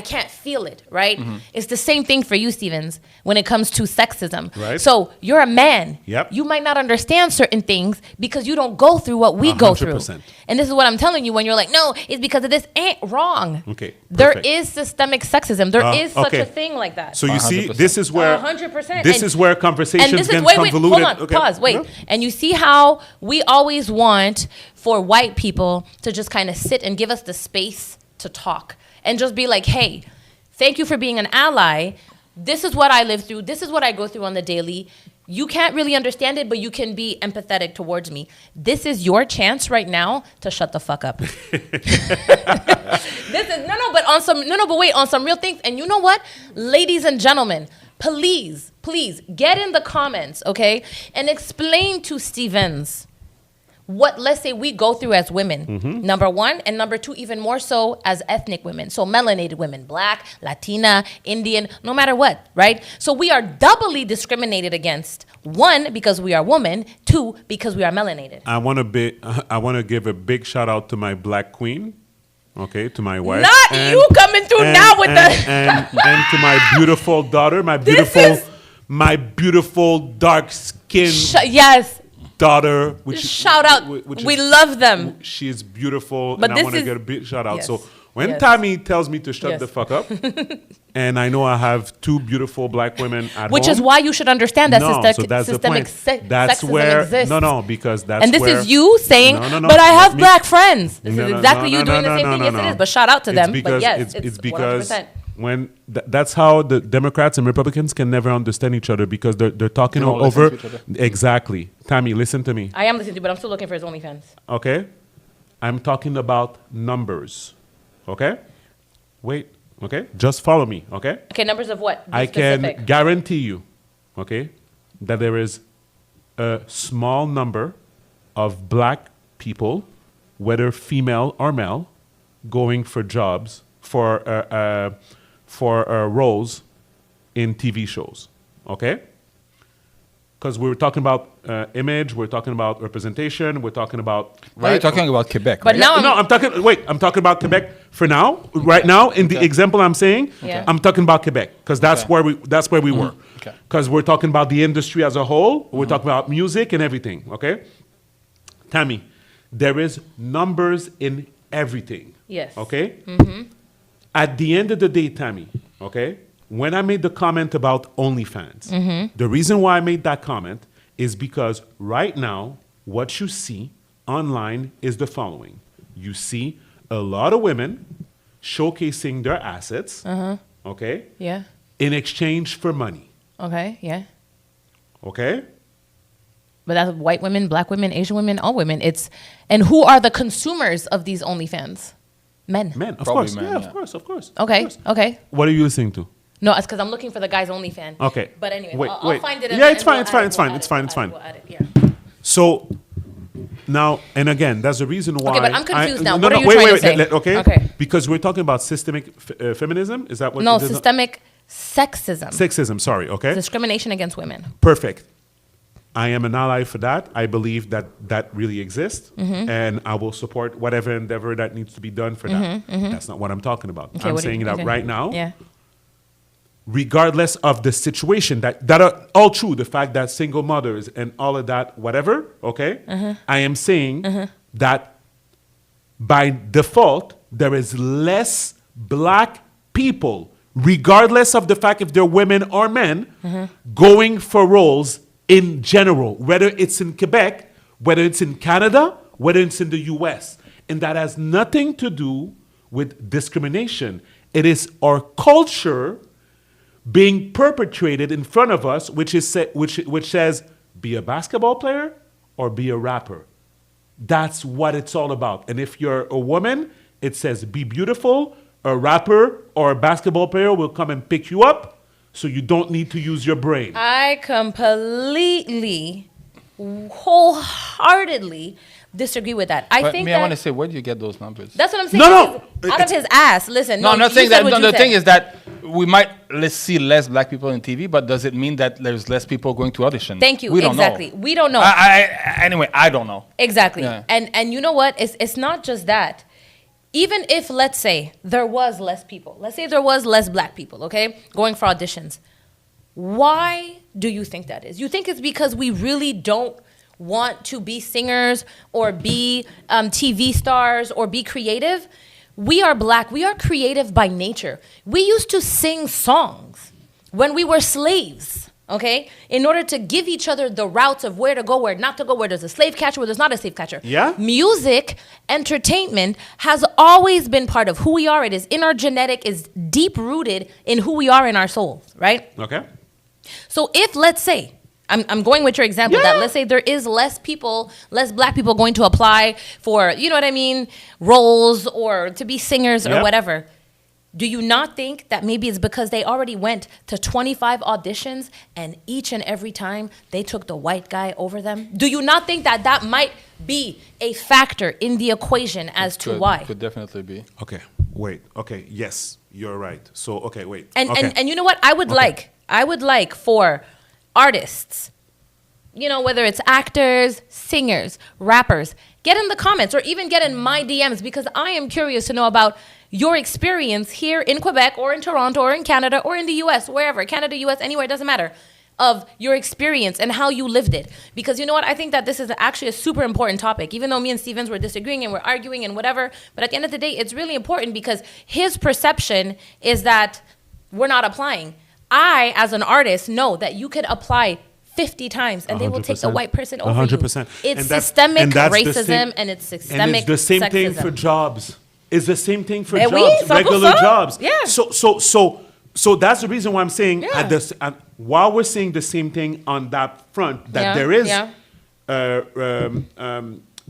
can't feel it, right? Mm-hmm. It's the same thing for you, Stevens, when it comes to sexism. Right. So, you're a man. Yep. You might not understand certain things because you don't go through what we 100%. Go through. And this is what I'm telling you when you're like, no, it's because of this. Ain't wrong. Okay. There is systemic sexism. There is such a thing like that. So you 100%. See, this is where 100%. This is where conversations get convoluted. Hold on, pause, wait. Yeah. And you see how we always want for white people to just kind of sit and give us the space to talk and just be like, hey, thank you for being an ally. This is what I live through. This is what I go through on the daily. You can't really understand it, but you can be empathetic towards me. This is your chance right now to shut the fuck up. This is on some real things. And you know what? Ladies and gentlemen, please get in the comments, okay? And explain to Stevens what, let's say, we go through as women, Mm-hmm. number one, and number two, even more so as ethnic women. So melanated women, Black, Latina, Indian, no matter what, right? So we are doubly discriminated against. One, because we are women. Two, because we are melanated. I want to give a big shout out to my Black queen. Okay, to my wife. Not you coming through now with and to my beautiful daughter, my beautiful dark skinned yes. daughter. Shout out. We love them. She is beautiful, But and I want to get a big shout out. Yes. So when Yes. Tammy tells me to shut Yes. the fuck up, and I know I have two beautiful Black women at Which home. is why you should understand that No, so that's the systemic point. That's sexism where exists. no, because that's And this where, is you saying, No, but I have let me- Black friends. This No, is no, exactly no, you no, doing no, the same no, thing. no, Yes, no. it is. But shout out to It's them. because But yes, it's because 100%. when that's how the Democrats and Republicans can never understand each other because they're talking They don't listen over to each other. exactly. Tammy, listen to me. I am listening to you, but I'm still looking for his OnlyFans. Okay, I'm talking about numbers. Okay, wait. Okay, just follow me. Okay. Okay, numbers of what? Be I specific. can guarantee you, okay, that there is a small number of Black people, whether female or male, going for jobs for roles in TV shows. Okay. Because we were talking about image, we're talking about representation, we're talking about Right? You're talking about Quebec, But right? now no, I'm talking about Quebec for now. Right now, in the Okay. example I'm saying, Yeah. I'm talking about Quebec because that's Okay. where we were. Okay. Because we're talking about the industry as a whole. We're talking about music and everything. Okay, Tammy, there is numbers in everything. Yes. Okay. At the end of the day, Tammy. Okay. When I made the comment about OnlyFans, the reason why I made that comment is because right now, what you see online is the following. You see a lot of women showcasing their assets, okay, Yeah. in exchange for money, Okay. Yeah. okay? But that's white women, Black women, Asian women, all women. And who are the consumers of these OnlyFans? Men. Men, of Probably course. men, Yeah, yeah. of course, of course. Okay. Of course. Okay. What are you listening to? No, it's because I'm looking for the guy's OnlyFans. Okay. But anyway, Wait, I'll wait. find it. Yeah, it's fine, it's fine, it's fine, it's fine, it's fine. We'll add it, yeah. So now, and again, that's the reason why. but I'm confused now. No, What no, are you wait, trying wait, to say? Okay. Okay. Because we're talking about systemic feminism. Is that what? No, it is? systemic sexism. Sexism. Sorry. Okay. Discrimination against women. Perfect. I am an ally for that. I believe that that really exists, Mm-hmm. and I will support whatever endeavor that needs to be done for that. That's not what I'm talking about. Mm-hmm, Okay, I'm what do you- saying that okay. right now, Yeah. regardless of the situation that are all true, the fact that single mothers and all of that, whatever, okay, I am saying that by default, there is less Black people, regardless of the fact if they're women or men, going for roles in general, whether it's in Quebec, whether it's in Canada, whether it's in the US. And that has nothing to do with discrimination. It is our culture being perpetrated in front of us, which says, be a basketball player or be a rapper. That's what it's all about. And if you're a woman, it says, be beautiful. A rapper or a basketball player will come and pick you up, so you don't need to use your brain. I completely, wholeheartedly disagree with that. I But think I that want to say, where do you get those numbers? that's what I'm saying. No, This is out of his ass. Listen, No, I'm not you saying said that. what No, you the said. thing is that we might see less Black people in TV, but does it mean that there's less people going to audition? Thank you. We don't Exactly. know. We don't know. Anyway, I don't know. Exactly. Yeah. And you know what? It's not just that. Even if, let's say, there was less people, let's say there was less Black people, okay, going for auditions, why do you think that is? You think it's because we really don't want to be singers or be TV stars or be creative? We are Black. We are creative by nature. We used to sing songs when we were slaves, okay? In order to give each other the routes of where to go, where not to go, where there's a slave catcher, where there's not a slave catcher. Yeah. Music, entertainment has always been part of who we are. It is in our genetic, is deep rooted in who we are in our souls, right? Okay? So if, let's say, I'm going with your example, that Yeah. let's say there is less people, less Black people going to apply for, you know what I mean, roles or to be singers or Yep. whatever. Do you not think that maybe it's because they already went to 25 auditions and each and every time they took the white guy over them? Do you not think that that might be a factor in the equation as to why? Could definitely be. Okay, wait. Okay, yes, you're right. So, okay, wait. And okay. and you know what? I would like for artists, you know, whether it's actors, singers, rappers, get in the comments or even get in my DMs because I am curious to know about your experience here in Quebec or in Toronto or in Canada or in the US, wherever, Canada, US, anywhere, it doesn't matter, of your experience and how you lived it. Because you know what? I think that this is actually a super important topic, even though me and Stevens were disagreeing and we're arguing and whatever. But at the end of the day, it's really important because his perception is that we're not applying. I, as an artist, know that you could apply 50 times and they will take the 100%. white person over 100%. you. It's And that's- systemic and that's the racism same- and it's systemic And it's the same sexism. thing for jobs. It's the same thing for Eh oui, jobs, 100%. regular jobs. Yeah. So that's the reason why I'm saying Yeah. while we're saying the same thing on that front, that Yeah, there is yeah.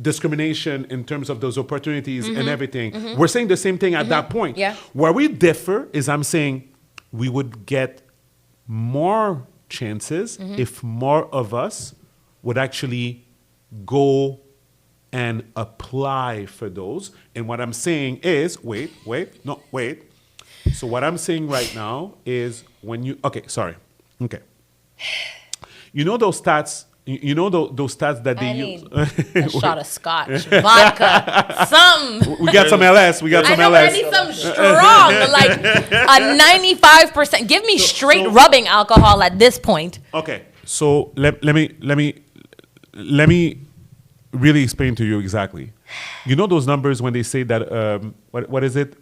discrimination in terms of those opportunities and everything. We're saying the same thing at that point. Yeah. Where we differ is I'm saying we would get more chances if more of us would actually go and apply for those. And what I'm saying is, wait. So what I'm saying right now is when you, okay. You know those stats, those stats that they I use. need a shot of scotch, vodka, some. We got some LS. We got I some know, but I LS. need some strong, like a 95%. Give me straight rubbing alcohol at this point. Okay, so let me really explain to you exactly. You know those numbers when they say that what is it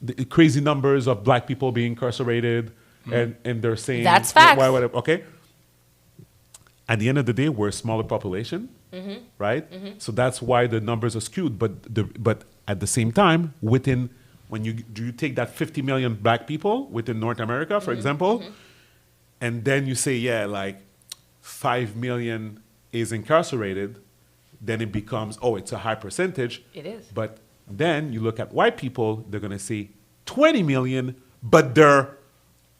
the crazy numbers of black people being incarcerated and they're saying That's facts. whatever. Okay. At the end of the day, we're a smaller population, right? So that's why the numbers are skewed. But at the same time, when you take that 50 million black people within North America, for example, and then you say, yeah, like 5 million is incarcerated, then it becomes, it's a high percentage. It is. But then you look at white people, they're going to say 20 million, but they're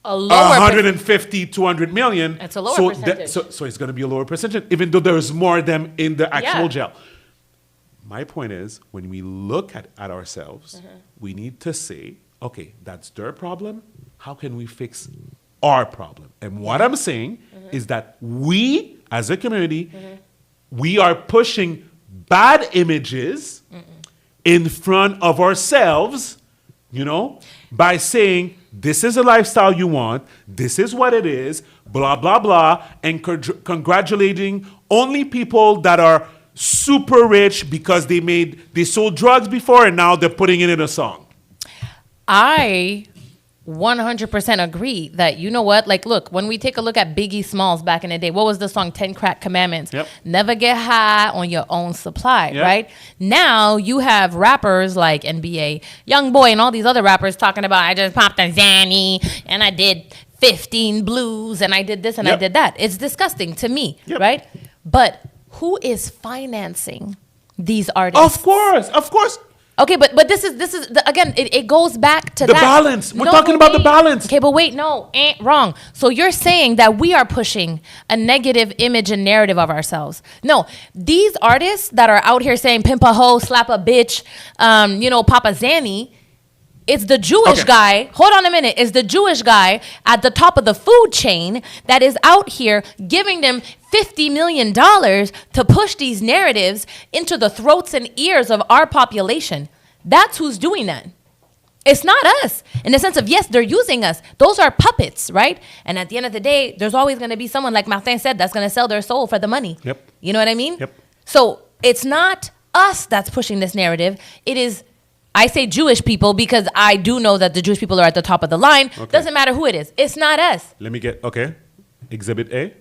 A lower 150, 200 million. It's a lower so percentage. So it's going to be a lower percentage, even though there's more of them in the actual Yeah. jail. My point is, when we look at ourselves, we need to say, okay, that's their problem. How can we fix our problem? And what I'm saying is that we, as a community, we are pushing bad images in front of ourselves, by saying, this is a lifestyle you want, this is what it is, blah, blah, blah, and congratulating only people that are super rich because they sold drugs before and now they're putting it in a song. I 100% agree that, you know what, like, look, when we take a look at Biggie Smalls back in the day, what was the song? 10 Crack Commandments. Yep. Never get high on your own supply, Yep. right? Now you have rappers like NBA, Young Boy, and all these other rappers talking about, I just popped a Zanny and I did 15 blues and I did this and I Yep. did that. It's disgusting to me, Yep. right? But who is financing these artists? Of course. Okay, but this is again. It goes back to The that balance. We're No, talking but about the wait. balance. Okay, but wait, no, wrong. So you're saying that we are pushing a negative image and narrative of ourselves. No, these artists that are out here saying "pimp a hoe, slap a bitch," Papa Zanny. It's the Jewish Okay. guy. Hold on a minute. It's the Jewish guy at the top of the food chain that is out here giving them $50 million to push these narratives into the throats and ears of our population. That's who's doing that. It's not us. In the sense of, yes, they're using us. Those are puppets, right? And at the end of the day, there's always going to be someone, like Martin said, that's going to sell their soul for the money. Yep. You know what I mean? Yep. So it's not us that's pushing this narrative. It is, I say Jewish people because I do know that the Jewish people are at the top of the line. Okay. Doesn't matter who it is. It's not us. Let me Exhibit A.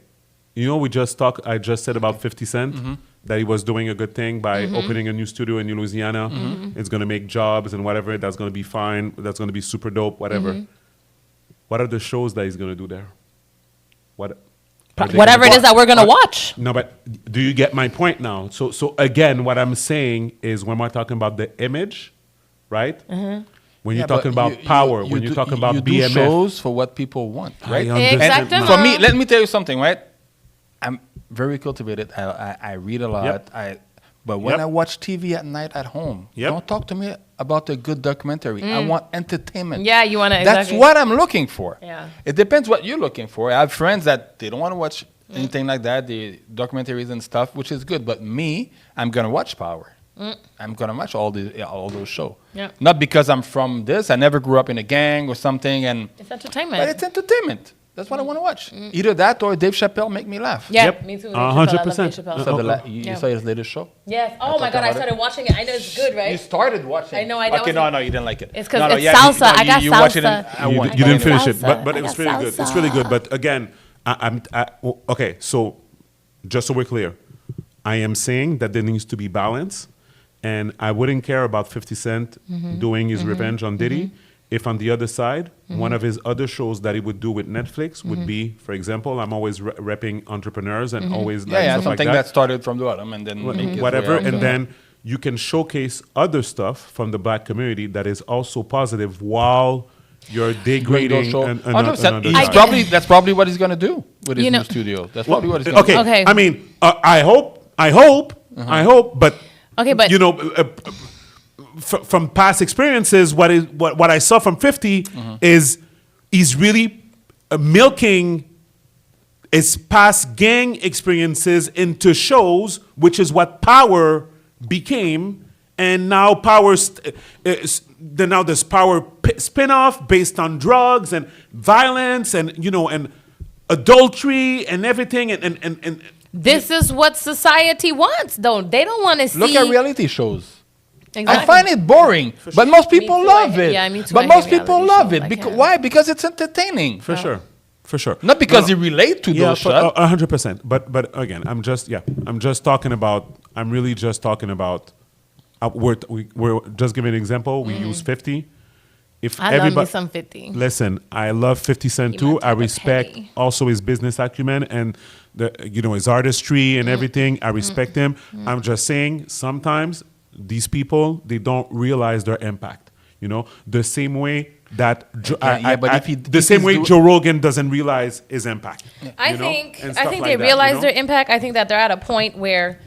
I just said about 50 Cent, that he was doing a good thing by opening a new studio in Louisiana. It's going to make jobs and whatever. That's going to be fine. That's going to be super dope, whatever. What are the shows that he's going to do there? Whatever it is that we're going to watch. No, but do you get my point now? So again, what I'm saying is when we're talking about the image, right? When you're Yeah, but talking about power, when you're talking about you BMF. do shows for what people want, right? Exactly. And for me, let me tell you something, right? I'm very cultivated. I read a lot. But when I watch TV at night at home, don't talk to me about a good documentary. I want entertainment. Yeah, you want to. That's what I'm looking for. Yeah. It depends what you're looking for. I have friends that they don't want to watch anything like that, the documentaries and stuff, which is good. But me, I'm gonna watch Power. I'm gonna watch all those shows. Yeah. Not because I'm from this. I never grew up in a gang or something, and It's entertainment. but it's entertainment. That's what I want to watch. Either that or Dave Chappelle make me laugh. Yeah, Yep. me too. 100%. You saw his latest show? Yes. Oh my God, I started watching it. I know it's good, You right? started watching. I know, I know. Okay, no, you didn't like it. It's 'cause No, it's salsa. I got you watch it in, salsa. You didn't finish Salsa. it, but it was I really got good. It's salsa. really good. But again, okay. So just so we're clear, I am saying that there needs to be balance, and I wouldn't care about 50 Cent doing his revenge on Diddy if on the other side, one of his other shows that he would do with Netflix would be, for example, I'm always repping entrepreneurs and always like stuff something like that started from the bottom and then make its whatever, way up. and then you can showcase other stuff from the black community that is also positive while you're degrading another. That's probably what he's gonna do with his new studio. That's probably what he's gonna do. Okay. I mean, I hope, but Okay, but you know, from past experiences, what I saw from 50 is he's really milking his past gang experiences into shows, which is what Power became, and now now there's Power spin-off based on drugs and violence and and adultery and everything and this is what society wants, though. They don't want to see. Look at reality shows. Exactly. I find it boring, but most people too, love it. yeah, me too. But I most hate people reality love shows. it. I can't. Why? Because it's entertaining. for sure. Not because you relate to those shows. 100%. But again, I'm really just talking about. We're just giving an example. We use 50. If I love me some 50. Listen, I love 50 Cent He too. might I take a respect penny. also his business acumen and his artistry and everything. I respect him. I'm just saying sometimes these people, they don't realize their impact. The same way that Joe Rogan doesn't realize his impact. I think and stuff they like that, realize their impact. I think that they're at a point where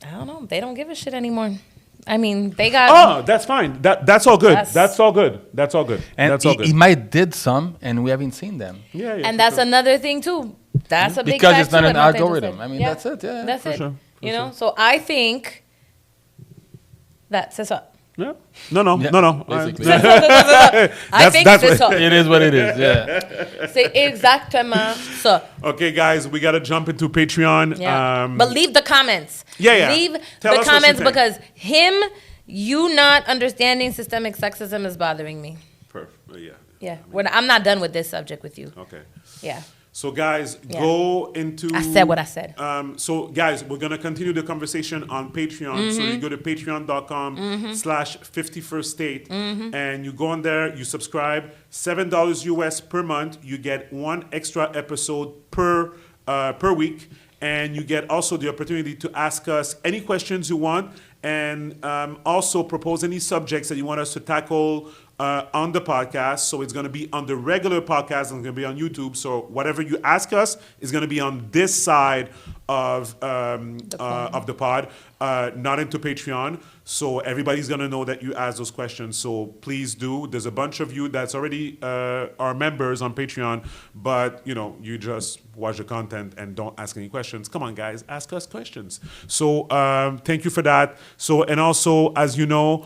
I don't know, they don't give a shit anymore. I mean, they got. Oh, that's fine. That's all good. That's- That's all good. That's all good. And That's all good. he might did some, and we haven't seen them. Yeah, And that's another thing too. That's a big Because fact it's not too, an I don't think algorithm. that's it. I mean, that's it, yeah. That's For it. sure, You know, so I think that's it. Yeah. No. basically. I think that's c'est ça. It is what it is, yeah. C'est exactement ça. Okay, guys, we got to jump into Patreon. Yeah. But leave the comments. Yeah. Leave Tell the us what you comments think. because you not understanding systemic sexism is bothering me. Yeah. Yeah. I'm not done with this subject with you. Okay. Yeah. So, guys, Yeah. go into... I said what I said. So, guys, we're going to continue the conversation on Patreon. So, you go to patreon.com/51st State, and you go on there, you subscribe. $7 US per month. You get one extra episode per week, and you get also the opportunity to ask us any questions you want, and also propose any subjects that you want us to tackle on the podcast. So it's going to be on the regular podcast and it's going to be on YouTube. So whatever you ask us is going to be on this side of the pod, not into Patreon. So everybody's going to know that you asked those questions. So please do. There's a bunch of you that's already are members on Patreon, but you just watch the content and don't ask any questions. Come on, guys, ask us questions. So thank you for that. So, and also, as you know,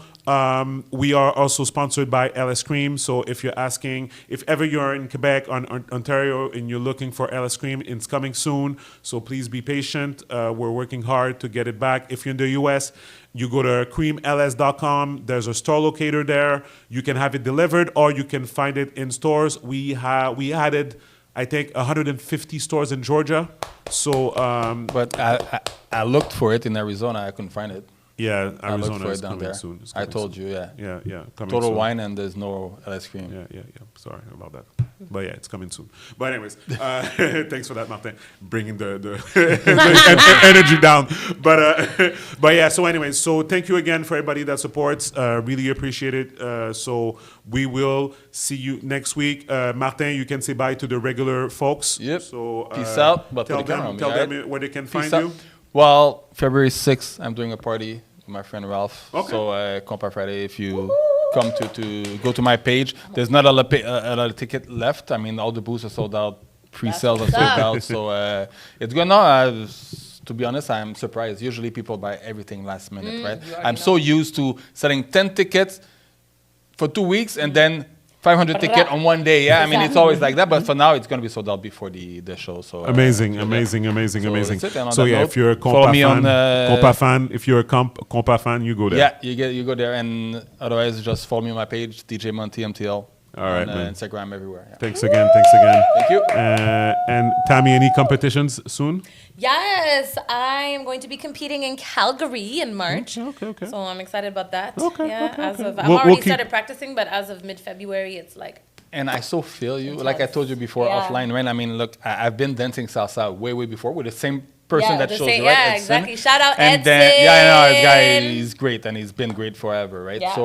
we are also sponsored by LS Cream. So if you're asking, if ever you're in Quebec or Ontario and you're looking for LS Cream, it's coming soon. So please be patient. We're working hard to get it back. If you're in the US, you go to creamls.com. There's a store locator there. You can have it delivered or you can find it in stores. We added, I think, 150 stores in Georgia. So, But I looked for it in Arizona. I couldn't find it. yeah, I looked Arizona for is it down coming there. soon. It's I coming told soon. you, yeah. Yeah, coming Total soon. Wine and there's no ice cream. Yeah. Sorry about that. But yeah, it's coming soon. But anyways, thanks for that, Martin, bringing the energy down. But yeah. So anyways, so thank you again for everybody that supports. Really appreciate it. So we will see you next week. Martin, you can say bye to the regular folks. Yep. So peace out. But tell them where they can find you. Well, February 6th, I'm doing a party with my friend Ralph. Okay. So Compa Friday, if you come to go to my page, there's not a lot of ticket left. I mean, all the booths are sold out, pre-sales are sold out. So it's good now. To be honest, I'm surprised. Usually people buy everything last minute, right? I'm so used to selling 10 tickets for 2 weeks and then 500 tickets on one day. Yeah, I mean, it's always like that. But for now, it's going to be sold out before the show. So amazing. So yeah, if you're a Compa fan, if you're a Compa fan, you go there. Yeah, you go there, and otherwise just follow me on my page, DJ Monty MTL. All right, on man. Instagram, everywhere. Yeah. Thanks again. Thank you. And Tammy, any competitions soon? Yes, I am going to be competing in Calgary in March. Okay. So I'm excited about that. Okay. I've We'll already keep- started practicing, but as of mid-February, it's like... And I so feel you. Like I told you before offline, right? I mean, look, I've been dancing salsa way before with the same person that shows you, right? Yeah, Edson. exactly. Shout out And Edson. I know this guy. He's great, and he's been great forever, right? Yeah.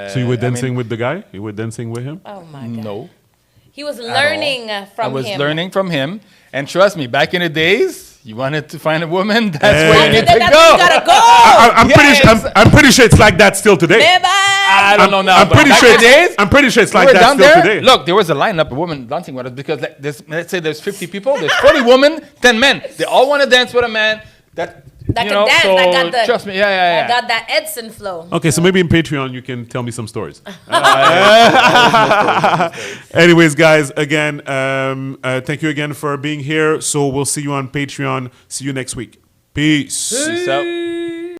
So you were dancing with the guy? You were dancing with him? Oh my God. No. He was learning from I was him. learning from him, and trust me, back in the days, you wanted to find a woman, that's where you need to That's go. where you gotta go. I'm pretty sure it's like that still today. I don't know now. I'm but pretty back sure in the days, I'm pretty sure it's we like were that down still there. today. Look, there was a lineup of women dancing with us because let's say there's 50 people, there's 40 women, 10 men. They all want to dance with a man that That you can know, dance. so That got the. trust me, I yeah. got that Edson flow. Okay, so maybe in Patreon you can tell me some stories. Anyways, guys, again, thank you again for being here. So we'll see you on Patreon. See you next week. Peace. Peace out.